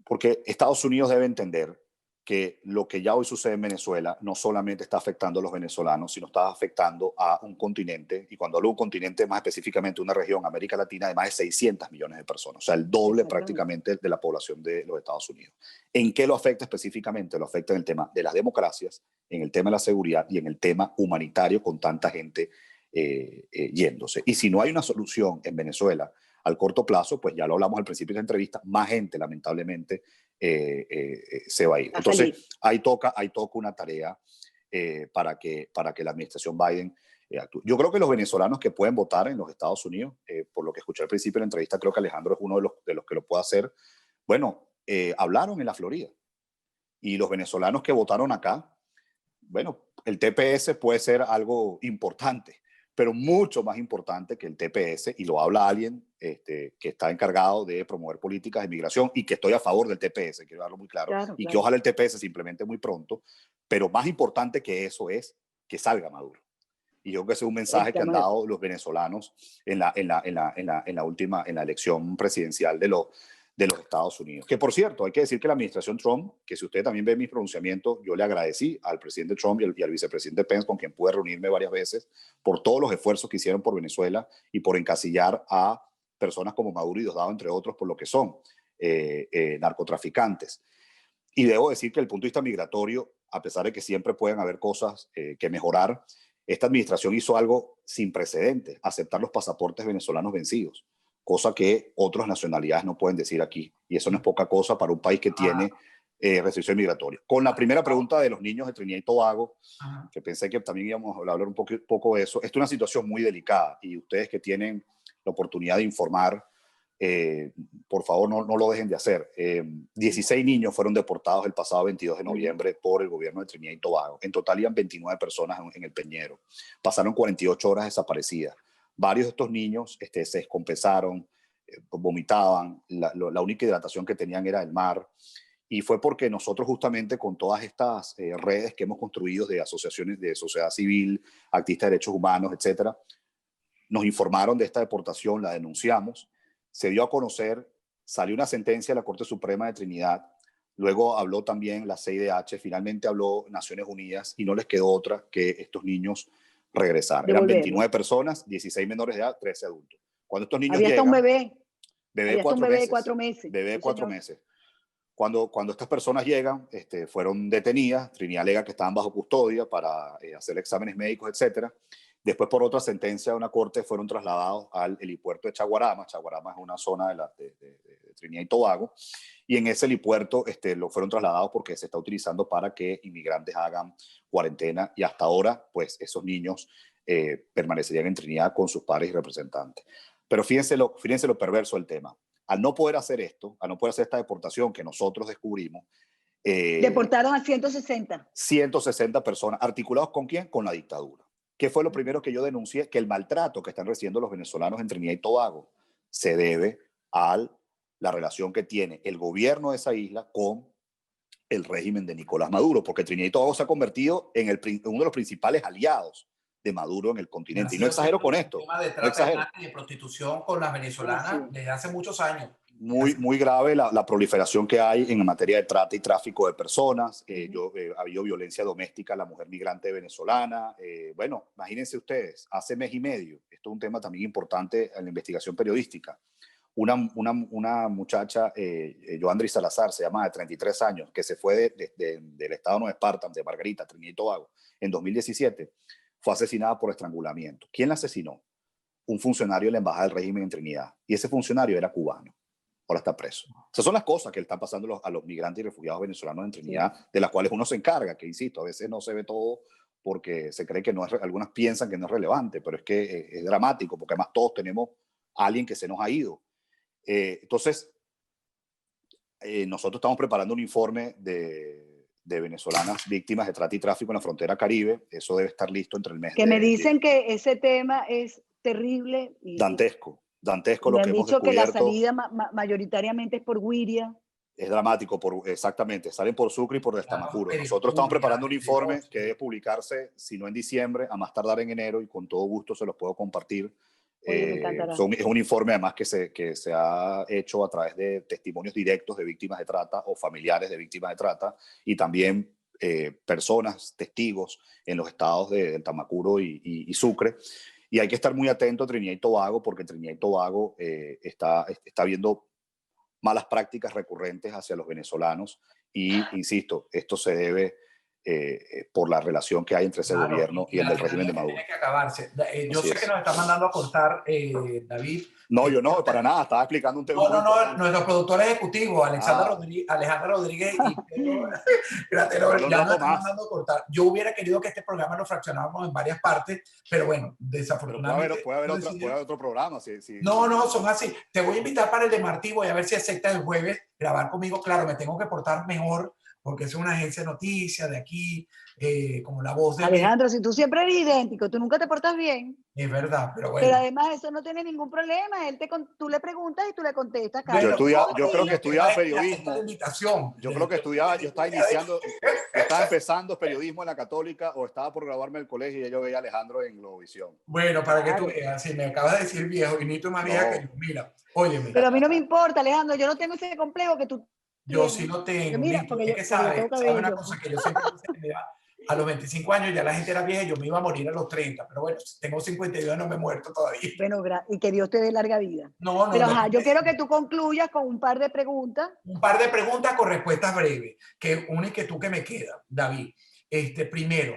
Porque Estados Unidos debe entender que lo que ya hoy sucede en Venezuela no solamente está afectando a los venezolanos, sino está afectando a un continente, y cuando hablo de un continente, más específicamente una región, América Latina, de más de 600 millones de personas, o sea, el doble prácticamente de la población de los Estados Unidos. ¿En qué lo afecta específicamente? Lo afecta en el tema de las democracias, en el tema de la seguridad y en el tema humanitario, con tanta gente yéndose. Y si no hay una solución en Venezuela al corto plazo, pues ya lo hablamos al principio de la entrevista, más gente lamentablemente se va a ir. Entonces, ahí toca una tarea para que la administración Biden actúe. Yo creo que los venezolanos que pueden votar en los Estados Unidos, por lo que escuché al principio de la entrevista, creo que Alejandro es uno de los que lo puede hacer. Bueno, hablaron en la Florida. Y los venezolanos que votaron acá, bueno, el TPS puede ser algo importante, pero mucho más importante que el TPS, y lo habla alguien que está encargado de promover políticas de migración y que estoy a favor del TPS, quiero darlo muy claro, y que ojalá el TPS se implemente muy pronto, pero más importante que eso es que salga Maduro. Y yo creo que ese es un mensaje que han dado los venezolanos en la elección presidencial de los Estados Unidos. Que por cierto, hay que decir que la administración Trump, que si usted también ve mis pronunciamientos, yo le agradecí al presidente Trump y al vicepresidente Pence, con quien pude reunirme varias veces, por todos los esfuerzos que hicieron por Venezuela y por encasillar a personas como Maduro y Diosdado, entre otros, por lo que son narcotraficantes. Y debo decir que desde el punto de vista migratorio, a pesar de que siempre pueden haber cosas que mejorar, esta administración hizo algo sin precedentes, aceptar los pasaportes venezolanos vencidos, cosa que otras nacionalidades no pueden decir aquí. Y eso no es poca cosa para un país que tiene restricción migratoria. Con la primera pregunta de los niños de Trinidad y Tobago, que pensé que también íbamos a hablar un poco de eso, esto es una situación muy delicada y ustedes que tienen la oportunidad de informar, por favor no lo dejen de hacer. 16 niños fueron deportados el pasado 22 de noviembre por el gobierno de Trinidad y Tobago. En total iban 29 personas en el Peñero. Pasaron 48 horas desaparecidas. Varios de estos niños se descompensaron, vomitaban, la única hidratación que tenían era el mar. Y fue porque nosotros justamente con todas estas redes que hemos construido de asociaciones de sociedad civil, activistas de derechos humanos, etcétera, nos informaron de esta deportación, la denunciamos, se dio a conocer, salió una sentencia de la Corte Suprema de Trinidad, luego habló también la CIDH, finalmente habló Naciones Unidas y no les quedó otra que estos niños regresaran. Eran 29 personas, 16 menores de edad, 13 adultos. Cuando estos niños llegan... Había hasta un bebé. Bebé de 4 meses. Bebé de 4 meses. Cuando estas personas llegan, fueron detenidas, Trinidad alega que estaban bajo custodia para hacer exámenes médicos, etcétera. Después, por otra sentencia de una corte, fueron trasladados al helipuerto de Chaguarama. Chaguarama es una zona de Trinidad y Tobago. Y en ese helipuerto lo fueron trasladados porque se está utilizando para que inmigrantes hagan cuarentena. Y hasta ahora, pues, esos niños permanecerían en Trinidad con sus padres y representantes. Pero fíjense lo perverso del tema. Al no poder hacer esto, al no poder hacer esta deportación que nosotros descubrimos... Deportaron a 160. 160 personas. ¿Articulados con quién? Con la dictadura. ¿Qué fue lo primero que yo denuncié? Que el maltrato que están recibiendo los venezolanos en Trinidad y Tobago se debe a la relación que tiene el gobierno de esa isla con el régimen de Nicolás Maduro, porque Trinidad y Tobago se ha convertido en uno de los principales aliados de Maduro en el continente. Y no exagero con esto. El tema de No trata de exagero. blancas y de prostitución con las venezolanas desde hace muchos años. Muy grave la proliferación que hay en materia de trata y tráfico de personas. Ha habido violencia doméstica a la mujer migrante venezolana. Bueno, imagínense ustedes, hace mes y medio, esto es un tema también importante en la investigación periodística, una muchacha, Joandri Salazar, se llama, de 33 años, que se fue del estado de Esparta, de Margarita, Trinidad y Tobago, en 2017, fue asesinada por estrangulamiento. ¿Quién la asesinó? Un funcionario de la Embajada del Régimen en Trinidad. Y ese funcionario era cubano. Ahora está preso. Esas son las cosas que le están pasando a los migrantes y refugiados venezolanos en Trinidad, de las cuales uno se encarga, que insisto, a veces no se ve todo porque se cree que no es, algunas piensan que no es relevante, pero es que es dramático, porque además todos tenemos a alguien que se nos ha ido. Entonces, nosotros estamos preparando un informe de venezolanas víctimas de trata y tráfico en la frontera Caribe. Eso debe estar listo entre el mes que me dicen que ese tema es terrible. Dantesco y lo me que han hemos dicho que la descubierto. salida mayoritariamente es por Guiria. Es dramático, exactamente. Salen por Sucre y por Destamacuro. Nosotros estamos preparando un informe que debe publicarse, si no en diciembre, a más tardar en enero, y con todo gusto se los puedo compartir. Oye, me encantará. Es un informe además que se ha hecho a través de testimonios directos de víctimas de trata o familiares de víctimas de trata, y también personas, testigos en los estados de Tamacuro y Sucre. Y hay que estar muy atento a Trinidad y Tobago, porque Trinidad y Tobago está viendo malas prácticas recurrentes hacia los venezolanos, y insisto, esto se debe por la relación que hay entre ese gobierno y el del régimen de Maduro. Tiene que acabarse. Yo sé que nos está mandando a cortar, David. No, yo no, para nada, estaba explicando un tema. No, nuestro productor ejecutivo, Alejandra Rodríguez y Pedro Gratero, ya nos están mandando a cortar. Yo hubiera querido que este programa lo fraccionáramos en varias partes, pero bueno, desafortunadamente. Puede haber otro programa. No, son así. Te voy a invitar para el de Martí, voy a ver si aceptas el jueves grabar conmigo. Claro, me tengo que portar mejor, porque es una agencia de noticias de aquí, como La Voz de Alejandro, si tú siempre eres idéntico, tú nunca te portas bien. Es verdad, pero bueno. Pero además eso no tiene ningún problema. Tú le preguntas y tú le contestas. Yo creo que estudiaba periodismo. Yo creo que yo estaba empezando periodismo en la Católica, o estaba por graduarme del colegio, y yo veía a Alejandro en Globovisión. Bueno, para que tú veas, si me acabas de decir viejo, y ni tú más vieja que yo, mira, óyeme. Pero a mí no me importa, Alejandro, yo no tengo ese complejo que tú. Yo sí lo tengo. Mira, es que sabes una cosa que yo siempre a los 25 años ya la gente era vieja y yo me iba a morir a los 30, pero bueno, tengo 52 y no me he muerto todavía. Bueno, y que Dios te dé larga vida. No. Pero yo quiero que tú concluyas con un par de preguntas. Un par de preguntas con respuestas breves, que una inquietud que me queda, David. Primero,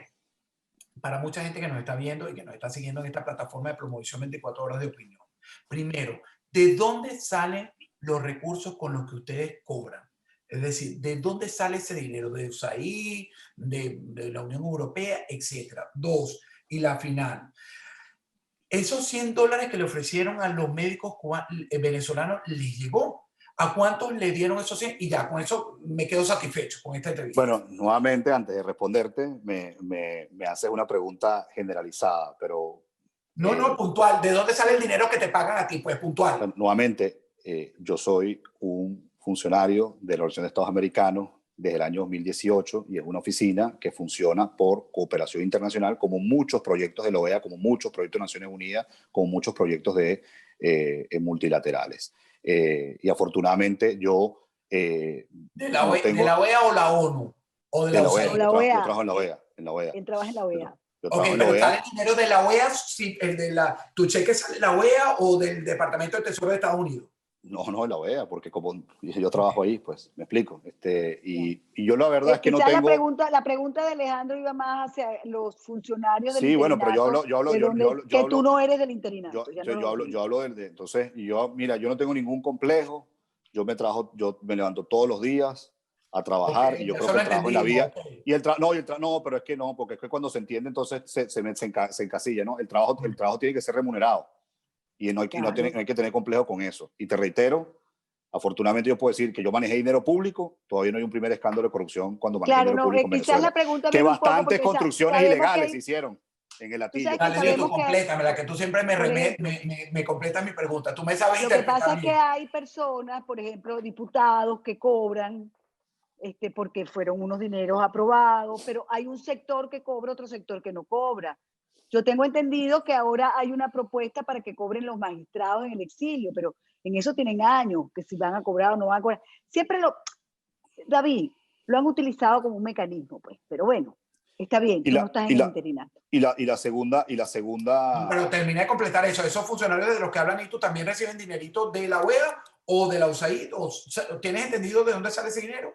para mucha gente que nos está viendo y que nos está siguiendo en esta plataforma de promoción 24 horas de opinión. Primero, ¿de dónde salen los recursos con los que ustedes cobran? Es decir, ¿de dónde sale ese dinero? ¿De USAID, de la Unión Europea, etcétera? Dos, y la final. Esos $100 que le ofrecieron a los médicos venezolanos, ¿les llegó? ¿A cuántos le dieron esos 100? Y ya, con eso me quedo satisfecho con esta entrevista. Bueno, nuevamente, antes de responderte, me haces una pregunta generalizada, pero... No, puntual. ¿De dónde sale el dinero que te pagan a ti? Pues puntual. Bueno, nuevamente, yo soy un funcionario de la Organización de Estados Americanos desde el año 2018, y es una oficina que funciona por cooperación internacional, como muchos proyectos de la OEA, como muchos proyectos de Naciones Unidas, como muchos proyectos de multilaterales. Y afortunadamente yo... ¿De la OEA o la ONU? ¿O de la OEA? Yo trabajo en la OEA. Él trabaja en la OEA. Pero ¿sale el dinero de la OEA? ¿Tu cheque sale de la OEA o del Departamento de Tesoro de Estados Unidos? No, en la OEA, porque como yo trabajo ahí, pues me explico. Y yo la verdad es que no tengo... La pregunta de Alejandro iba más hacia los funcionarios del interinato. Sí, bueno, pero que tú no eres del interinato. Yo hablo entonces, mira, yo no tengo ningún complejo. Yo me levanto todos los días a trabajar, y yo creo que el trabajo en la vida... No, pero es que no, porque es que cuando se entiende, entonces se encasilla, ¿no? El trabajo tiene que ser remunerado. Y no hay que tener complejo con eso. Y te reitero, afortunadamente yo puedo decir que yo manejé dinero público. Todavía no hay un primer escándalo de corrupción cuando manejé dinero público en Venezuela. La pregunta que bastantes construcciones ilegales se hicieron. en el Tú latillo. sabes que Dale, dile tú, sabemos que, complétame, la que tú siempre por ejemplo, me completas mi pregunta. Tú me sabes lo que pasa interpretar es que bien. hay personas, por ejemplo, diputados que cobran porque fueron unos dineros aprobados, pero hay un sector que cobra, otro sector que no cobra. Yo tengo entendido que ahora hay una propuesta para que cobren los magistrados en el exilio, pero en eso tienen años, que si van a cobrar o no van a cobrar. Siempre David, lo han utilizado como un mecanismo, pues, pero bueno, está bien, Y tú no la, estás y en el la, interinato. y la segunda, Pero terminé de completar eso. ¿Esos funcionarios de los que hablan y tú también reciben dinerito de la OEA o de la USAID? ¿Tienes entendido de dónde sale ese dinero?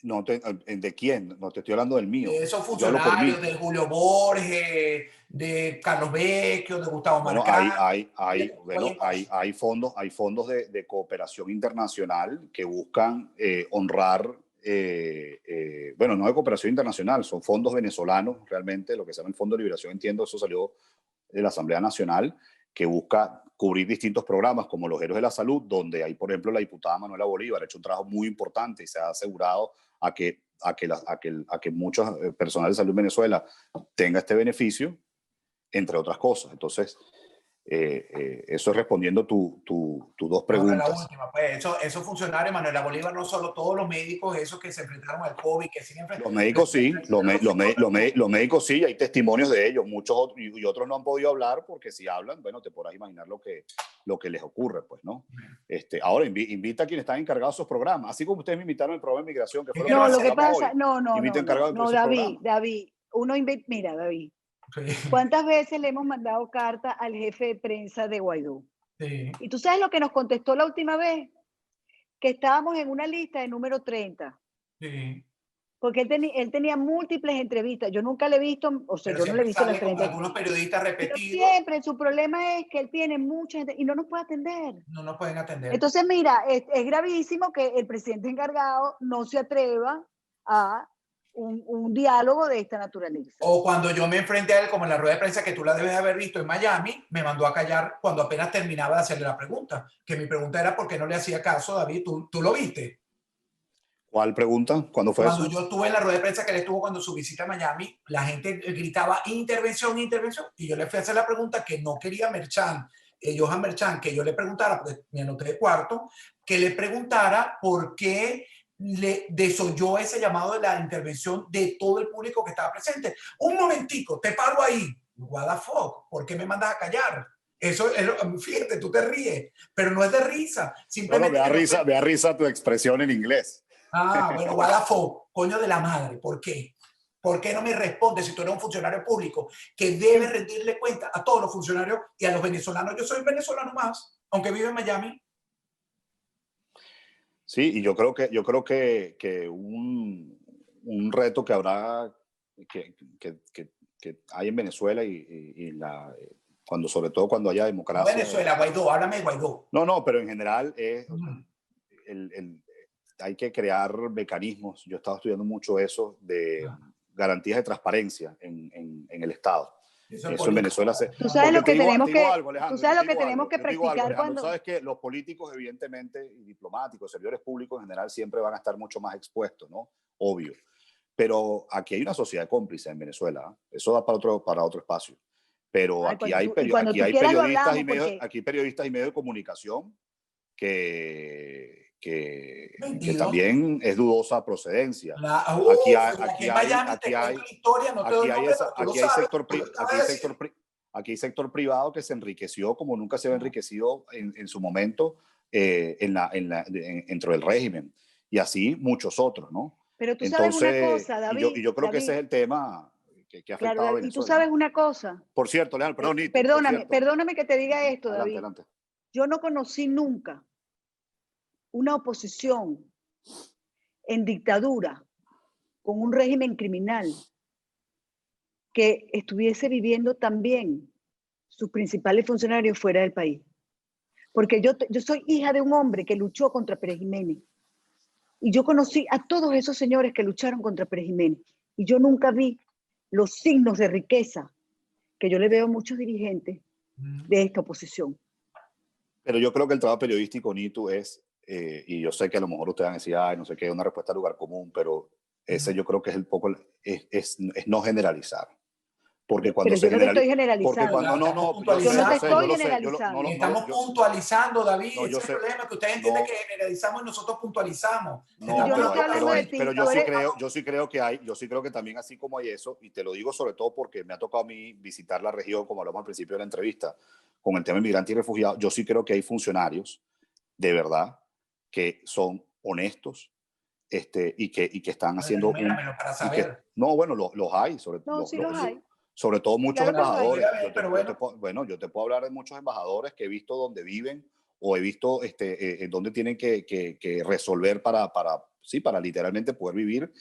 no ¿de quién? No te estoy hablando del mío. De esos Yo hablo por mí. funcionarios, de Julio Borges, de Carlos Vecchio, de Gustavo Bueno, Marcán. hay fondos de cooperación internacional que buscan honrar, bueno, no de cooperación internacional, son fondos venezolanos realmente, lo que se llama el Fondo de Liberación, entiendo, eso salió de la Asamblea Nacional, que busca cubrir distintos programas como los Héroes de la Salud, donde hay, por ejemplo, la diputada Manuela Bolívar ha hecho un trabajo muy importante y se ha asegurado a que muchos personal de salud en Venezuela tenga este beneficio, entre otras cosas. Entonces, eso es respondiendo tus dos Ahora la preguntas. última, pues esos funcionarios, Manuela Bolívar, no solo todos los médicos, esos que se enfrentaron al COVID, que siguen Los médicos sí, los médicos sí, hay testimonios de ellos, muchos otros, y otros no han podido hablar porque si hablan, bueno, te podrás imaginar lo que les ocurre, pues, ¿no? Ahora invita a quienes están encargados de esos programas, así como ustedes me invitaron al programa de migración, que fue lo que No, lo que hablamos hoy, pasa, invito a encargados de esos David, programas. mira, David, Sí. ¿cuántas veces le hemos mandado carta al jefe de prensa de Guaidó? Sí. Y tú sabes lo que nos contestó la última vez, que estábamos en una lista de número 30, Sí. porque él tenía múltiples entrevistas. Yo nunca le he visto, o sea, Pero yo no le he siempre visto las sale con 30. algunos periodistas Pero repetidos, siempre su problema es que él tiene mucha gente y no nos puede atender. no nos pueden atender. Entonces, mira, es gravísimo que el presidente encargado no se atreva a un diálogo de esta naturaleza. O cuando yo me enfrenté a él, como en la rueda de prensa que tú la debes haber visto en Miami, me mandó a callar cuando apenas terminaba de hacerle la pregunta. Que mi pregunta era por qué no le hacía caso, David. ¿Tú lo viste? ¿Cuál pregunta? ¿Cuándo fue Cuando eso? yo estuve en la rueda de prensa que él estuvo cuando su visita a Miami, la gente gritaba intervención, intervención. Y yo le fui a hacer la pregunta que no quería Johan Merchan, que yo le preguntara, porque me anoté de cuarto, que le preguntara por qué le desoyó ese llamado de la intervención de todo el público que estaba presente. Un momentico, te paro ahí. What the fuck, ¿por qué me mandas a callar? Eso, fíjate, tú te ríes, pero no es de risa. Bueno, Simplemente me da risa tu expresión en inglés. bueno, what the fuck, coño de la madre, ¿por qué? ¿Por qué no me respondes si tú eres un funcionario público que debe rendirle cuenta a todos los funcionarios y a los venezolanos? Yo soy venezolano más, aunque vivo en Miami. Sí, y yo creo que un reto que habrá, que hay en Venezuela sobre todo cuando haya No democracia. Venezuela, Guaidó, háblame de Guaidó. No, pero en general hay que crear mecanismos. Yo he estado estudiando mucho eso de garantías de transparencia en el Estado. Eso en Venezuela se... Tú sabes lo que tenemos que, Alejandro, tú sabes lo que tenemos que practicar cuando... Sabes que los políticos, evidentemente, y diplomáticos, servidores públicos en general, siempre van a estar mucho más expuestos, ¿no? Obvio. Pero aquí hay una sociedad cómplice en Venezuela. Eso da para otro espacio. Pero aquí hay periodistas y medios de comunicación que también es dudosa procedencia. Aquí hay sector privado que se enriqueció como nunca se había enriquecido en su momento dentro del régimen. Y así muchos otros, ¿no? Pero tú sabes una cosa, David. Y yo creo que ese es el tema que ha afectado a Venezuela. Y tú sabes una cosa. Por cierto, Alejandro, perdóname que te diga esto, David. Adelante. Yo no conocí nunca una oposición en dictadura con un régimen criminal que estuviese viviendo también sus principales funcionarios fuera del país. Porque yo soy hija de un hombre que luchó contra Pérez Jiménez. Y yo conocí a todos esos señores que lucharon contra Pérez Jiménez. Y yo nunca vi los signos de riqueza que yo le veo a muchos dirigentes de esta oposición. Pero yo creo que el trabajo periodístico, Nitu, es, y yo sé que a lo mejor ustedes van a decir, no sé qué, una respuesta a lugar común, pero Ese yo creo que es el poco, es no generalizar. Porque cuando Pero se yo no te estoy generaliza, porque generalizando. cuando no, Yo no te estoy yo lo sé, generalizando. Estamos puntualizando, David. no, Ese yo es sé, el problema, que ustedes entienden no, que generalizamos y nosotros puntualizamos. Y yo no estoy hablando de ti, pero tú eres- yo sí creo que hay, yo sí creo que también así como hay eso, y te lo digo sobre todo porque me ha tocado a mí visitar la región, como hablamos al principio de la entrevista, con el tema inmigrante y refugiados, yo sí creo que hay funcionarios de verdad que son honestos, y que están haciendo Enuméramelo para y que, saber. no, bueno, los hay, No, sí los hay. sobre todo Sí, muchos claro que los hay. embajadores. Pero bueno. Bueno, yo te puedo hablar de muchos embajadores que he visto donde viven o he visto donde tienen que resolver sí, para literalmente poder vivir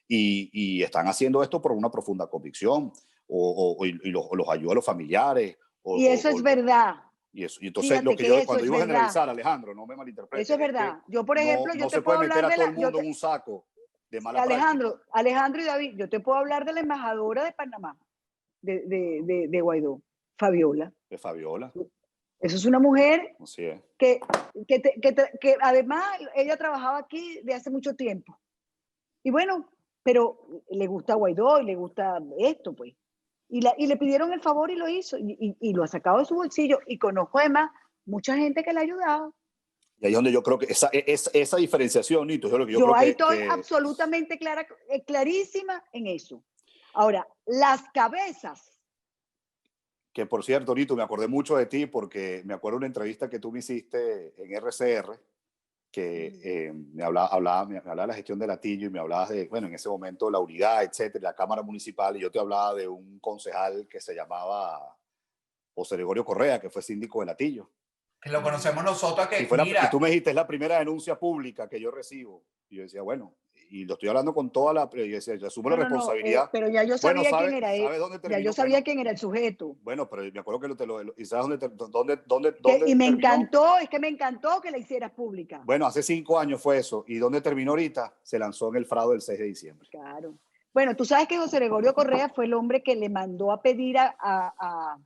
y están haciendo esto por una profunda convicción y los ayuda a los familiares. Y eso es verdad. Y eso. Y entonces, Fíjate que eso cuando es digo verdad. generalizar, Alejandro, no me Eso malinterpretes, es es que verdad. Yo, por ejemplo, yo no te se puedo puede meter hablar a de todo la... el mundo en un saco de mala Alejandro, práctica. Alejandro y David, yo te puedo hablar de la embajadora de Panamá, de Guaidó, Fabiola. De Fabiola, Eso es una mujer así es. que además ella trabajaba aquí de hace mucho tiempo. Y bueno, pero le gusta Guaidó y le gusta esto, pues. Y le pidieron el favor y lo hizo. Y lo ha sacado de su bolsillo. Y conozco además mucha gente que le ha ayudado. Y ahí es donde yo creo que esa diferenciación, Nito, es lo que yo Yo creo ahí que, estoy absolutamente clarísima en eso. Ahora, las cabezas. que por cierto, Nito, me acordé mucho de ti porque me acuerdo de una entrevista que tú me hiciste en RCR, que me hablaba de la gestión de Latillo y me hablabas de, bueno, en ese momento la unidad, etcétera, la Cámara Municipal, y yo te hablaba de un concejal que se llamaba José Gregorio Correa, que fue síndico de Latillo. Que lo conocemos nosotros, que Y tú me dijiste, es la primera denuncia pública que yo recibo. Y yo decía, bueno, y lo estoy hablando con toda la... Yo decía, yo asumo la responsabilidad. Pero ya yo Bueno, sabía quién era él. ¿sabes dónde Ya terminó? yo sabía quién era el sujeto. Bueno, pero me acuerdo que ¿y sabes dónde Y me terminó? encantó, es que me encantó que la hicieras pública. Bueno, hace 5 años fue eso. ¿Y dónde terminó ahorita? Se lanzó en el fraude del 6 de diciembre. Claro. Bueno, tú sabes que José Gregorio Correa fue el hombre que le mandó a pedir a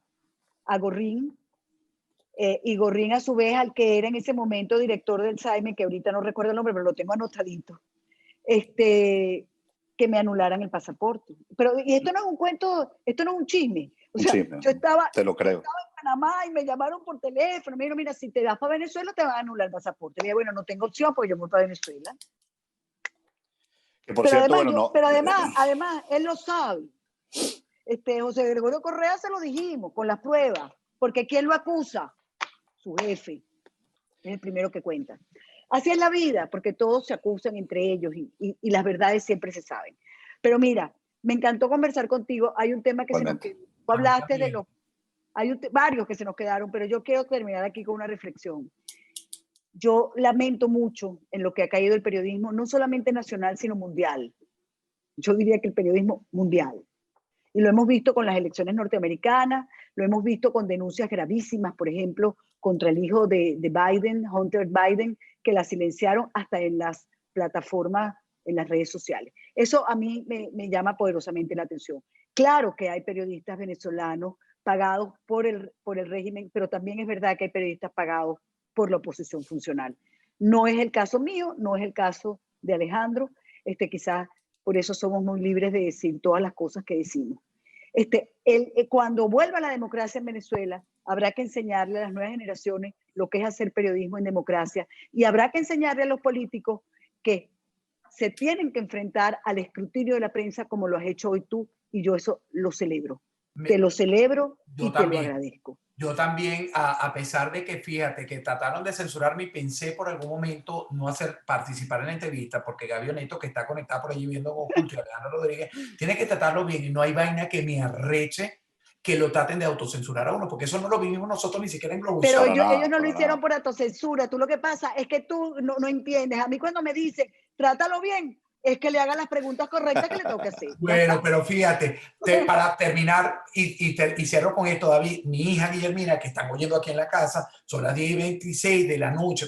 Gorrín, y Gorrín a su vez al que era en ese momento director del SAIME, que ahorita no recuerdo el nombre, pero lo tengo anotadito, que me anularan el pasaporte. Pero, y esto no es un cuento, esto no es un chisme. O sea, chisme, yo estaba te lo creo. en Panamá y me llamaron por teléfono, me dijeron, mira, si te das para Venezuela te van a anular el pasaporte. Y dije, bueno, no tengo opción porque yo voy para Venezuela. Que por cierto, bueno, no. Pero además, él lo sabe. José Gregorio Correa se lo dijimos con las pruebas, porque ¿quién lo acusa? Su jefe. Es el primero que cuenta. Así es la vida, porque todos se acusan entre ellos y las verdades siempre se saben. Pero mira, me encantó conversar contigo. Hay un tema que Igualmente. se nos quedó. Tú hablaste de los... Hay varios que se nos quedaron, pero yo quiero terminar aquí con una reflexión. Yo lamento mucho en lo que ha caído el periodismo, no solamente nacional, sino mundial. Yo diría que el periodismo mundial. Y lo hemos visto con las elecciones norteamericanas, lo hemos visto con denuncias gravísimas, por ejemplo, contra el hijo de Biden, Hunter Biden, que la silenciaron hasta en las plataformas, en las redes sociales. Eso a mí me llama poderosamente la atención. Claro que hay periodistas venezolanos pagados por el régimen, pero también es verdad que hay periodistas pagados por la oposición funcional. No es el caso mío, no es el caso de Alejandro, quizás por eso somos muy libres de decir todas las cosas que decimos. Cuando vuelva la democracia en Venezuela, habrá que enseñarle a las nuevas generaciones lo que es hacer periodismo en democracia y habrá que enseñarle a los políticos que se tienen que enfrentar al escrutinio de la prensa como lo has hecho hoy tú, y yo eso lo celebro. Te lo celebro y te lo agradezco. Yo también, a pesar de que, fíjate, que trataron de censurarme y pensé por algún momento no participar en la entrevista, porque Gaby Oneto, que está conectada por allí viendo junto a Alejandro Rodríguez, tiene que tratarlo bien y no hay vaina que me arreche que lo traten de autocensurar a uno, porque eso no lo vivimos nosotros ni siquiera en Globovisión. Pero ellos no lo hicieron por autocensura. Tú lo que pasa es que tú no entiendes. A mí cuando me dicen, trátalo bien, es que le haga las preguntas correctas que le tengo que hacer. Bueno, pero fíjate, para terminar y cierro con esto, David, mi hija Guillermina, que están oyendo aquí en la casa, son las 10:26 de la noche,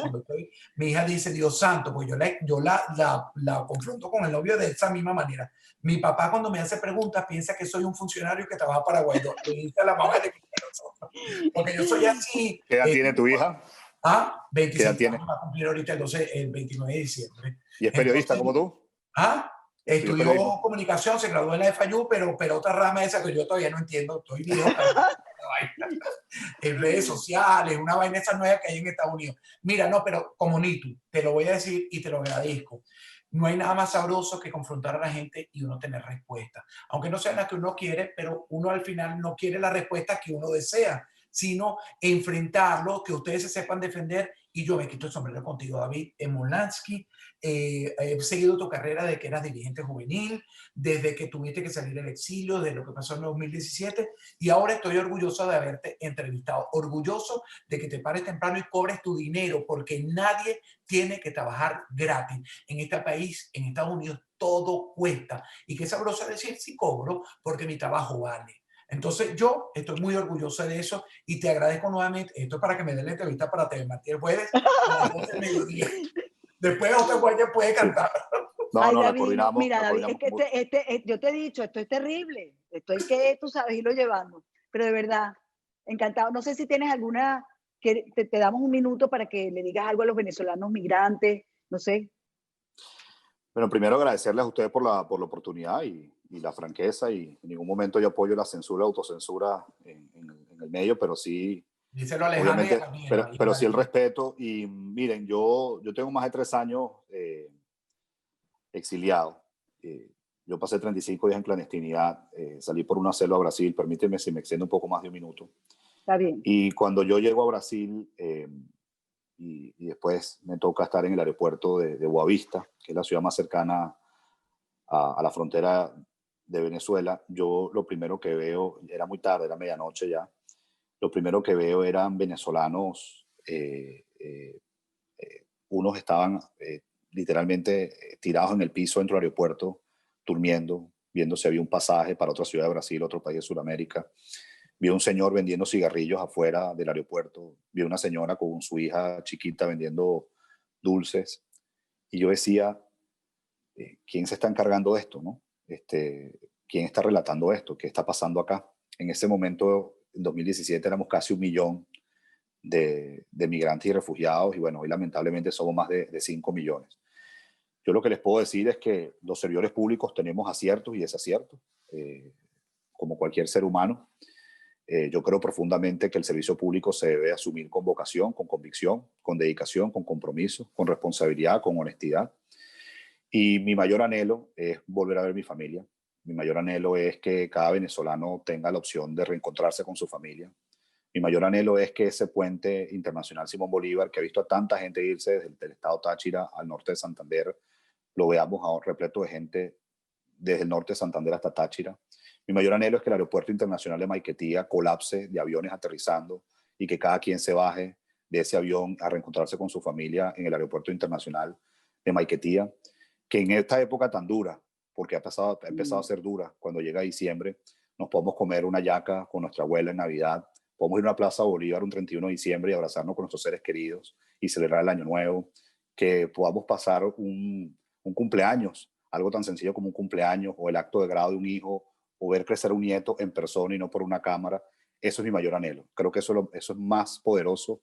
mi hija dice, Dios santo, pues yo la confronto con el novio de esa misma manera. Mi papá cuando me hace preguntas piensa que soy un funcionario que trabaja para Guaidó. Le dice a la mamá de porque yo soy así. ¿Qué edad tiene tu hija? 26 ¿Qué edad tiene? Va a cumplir ahorita el 29 de diciembre. ¿Y es periodista como tú? Estudió comunicación, se graduó en la FIU, pero otra rama esa que yo todavía no entiendo. Estoy viejo. En redes sociales, una vaina esa nueva que hay en Estados Unidos. Mira, no, pero como Nitu, te lo voy a decir y te lo agradezco. No hay nada más sabroso que confrontar a la gente y uno tener respuesta. Aunque no sea la que uno quiere, pero uno al final no quiere la respuesta que uno desea, sino enfrentarlo, que ustedes se sepan defender. Y yo me quito el sombrero contigo, David Smolansky. He seguido tu carrera desde que eras dirigente juvenil, desde que tuviste que salir del exilio, de lo que pasó en el 2017, y ahora estoy orgulloso de haberte entrevistado, orgulloso de que te pares temprano y cobres tu dinero, porque nadie tiene que trabajar gratis. En este país, en Estados Unidos, todo cuesta. Y qué sabroso decir, sí cobro, porque mi trabajo vale. Entonces yo estoy muy orgulloso de eso y te agradezco nuevamente. Esto es para que me den la entrevista para TV Martí el jueves a las 12 del mediodía. Después otro guardia puede cantar. No, Ay, no, David, la coordinamos. mira, La David, coordinamos es que yo te he dicho, esto es terrible. Esto hay que, tú sabes, irlo llevando. Pero de verdad, encantado. No sé si tienes alguna, que te damos un minuto para que le digas algo a los venezolanos migrantes, no sé. Bueno, primero agradecerles a ustedes por la oportunidad y la franqueza, y en ningún momento yo apoyo la censura, autocensura en el medio, pero sí, díselo a Alejandro, obviamente, pero sí el respeto. Y miren, yo tengo más de 3 años exiliado. Yo pasé 35 días en clandestinidad, salí por una selva a Brasil. Permíteme si me extiendo un poco más de un minuto. Está bien. Y cuando yo llego a Brasil, y después me toca estar en el aeropuerto de Boavista, que es la ciudad más cercana a la frontera de Venezuela, yo lo primero que veo, era muy tarde, era medianoche ya, lo primero que veo eran venezolanos, unos estaban literalmente tirados en el piso dentro del aeropuerto, durmiendo, viendo si había un pasaje para otra ciudad de Brasil, otro país de Sudamérica. Vi a un señor vendiendo cigarrillos afuera del aeropuerto, vi a una señora con su hija chiquita vendiendo dulces, y yo decía, ¿quién se está encargando de esto, no? ¿Quién está relatando esto? ¿Qué está pasando acá? En ese momento, en 2017, éramos casi 1 millón de migrantes y refugiados, y bueno, hoy lamentablemente somos más de 5 millones. Yo lo que les puedo decir es que los servidores públicos tenemos aciertos y desaciertos, como cualquier ser humano. Yo creo profundamente que el servicio público se debe asumir con vocación, con convicción, con dedicación, con compromiso, con responsabilidad, con honestidad. Y mi mayor anhelo es volver a ver mi familia. Mi mayor anhelo es que cada venezolano tenga la opción de reencontrarse con su familia. Mi mayor anhelo es que ese puente internacional Simón Bolívar, que ha visto a tanta gente irse desde el estado Táchira al norte de Santander, lo veamos ahora repleto de gente desde el norte de Santander hasta Táchira. Mi mayor anhelo es que el aeropuerto internacional de Maiquetía colapse de aviones aterrizando y que cada quien se baje de ese avión a reencontrarse con su familia en el aeropuerto internacional de Maiquetía. Que en esta época tan dura, porque ha empezado a ser dura, cuando llega diciembre, nos podemos comer una yaca con nuestra abuela en Navidad, podemos ir a una Plaza Bolívar un 31 de diciembre y abrazarnos con nuestros seres queridos y celebrar el Año Nuevo, que podamos pasar un cumpleaños, algo tan sencillo como un cumpleaños o el acto de grado de un hijo, o ver crecer un nieto en persona y no por una cámara. Eso es mi mayor anhelo. Creo que eso es más poderoso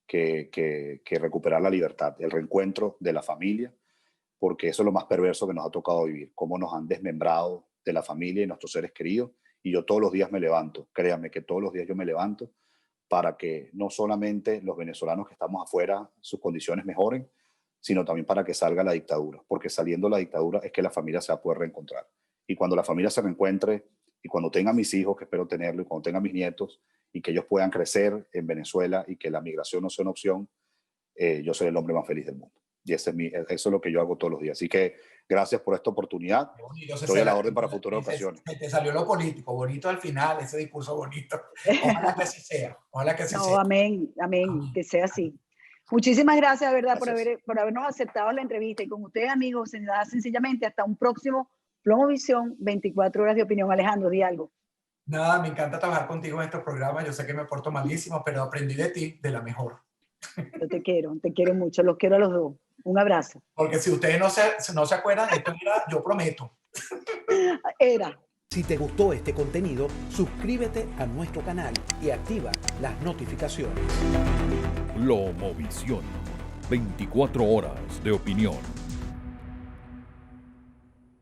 que recuperar la libertad, el reencuentro de la familia, porque eso es lo más perverso que nos ha tocado vivir, cómo nos han desmembrado de la familia y nuestros seres queridos. Y yo todos los días me levanto, créanme que todos los días yo me levanto para que no solamente los venezolanos que estamos afuera, sus condiciones mejoren, sino también para que salga la dictadura, porque saliendo la dictadura es que la familia se va a poder reencontrar. Y cuando la familia se reencuentre, y cuando tenga mis hijos, que espero tenerlo, y cuando tenga mis nietos, y que ellos puedan crecer en Venezuela y que la migración no sea una opción, yo soy el hombre más feliz del mundo. Y eso es lo que yo hago todos los días. Así que gracias por esta oportunidad. Estoy a la orden para futuras ocasiones. Te salió lo político, bonito al final, ese discurso bonito. Ojalá que así sea. Ojalá que así sea. Amén, amén, que sea así. Muchísimas gracias, de verdad, por habernos aceptado la entrevista. Y con ustedes, amigos, sencillamente hasta un próximo Plomovisión, 24 horas de opinión. Alejandro, di algo. Nada, me encanta trabajar contigo en estos programas. Yo sé que me porto malísimo, pero aprendí de ti de la mejor. Yo te quiero mucho, los quiero a los dos. Un abrazo. Porque si ustedes no se acuerdan, esto era Yo Prometo. Era. Si te gustó este contenido, suscríbete a nuestro canal y activa las notificaciones. Plomovisión, 24 horas de opinión.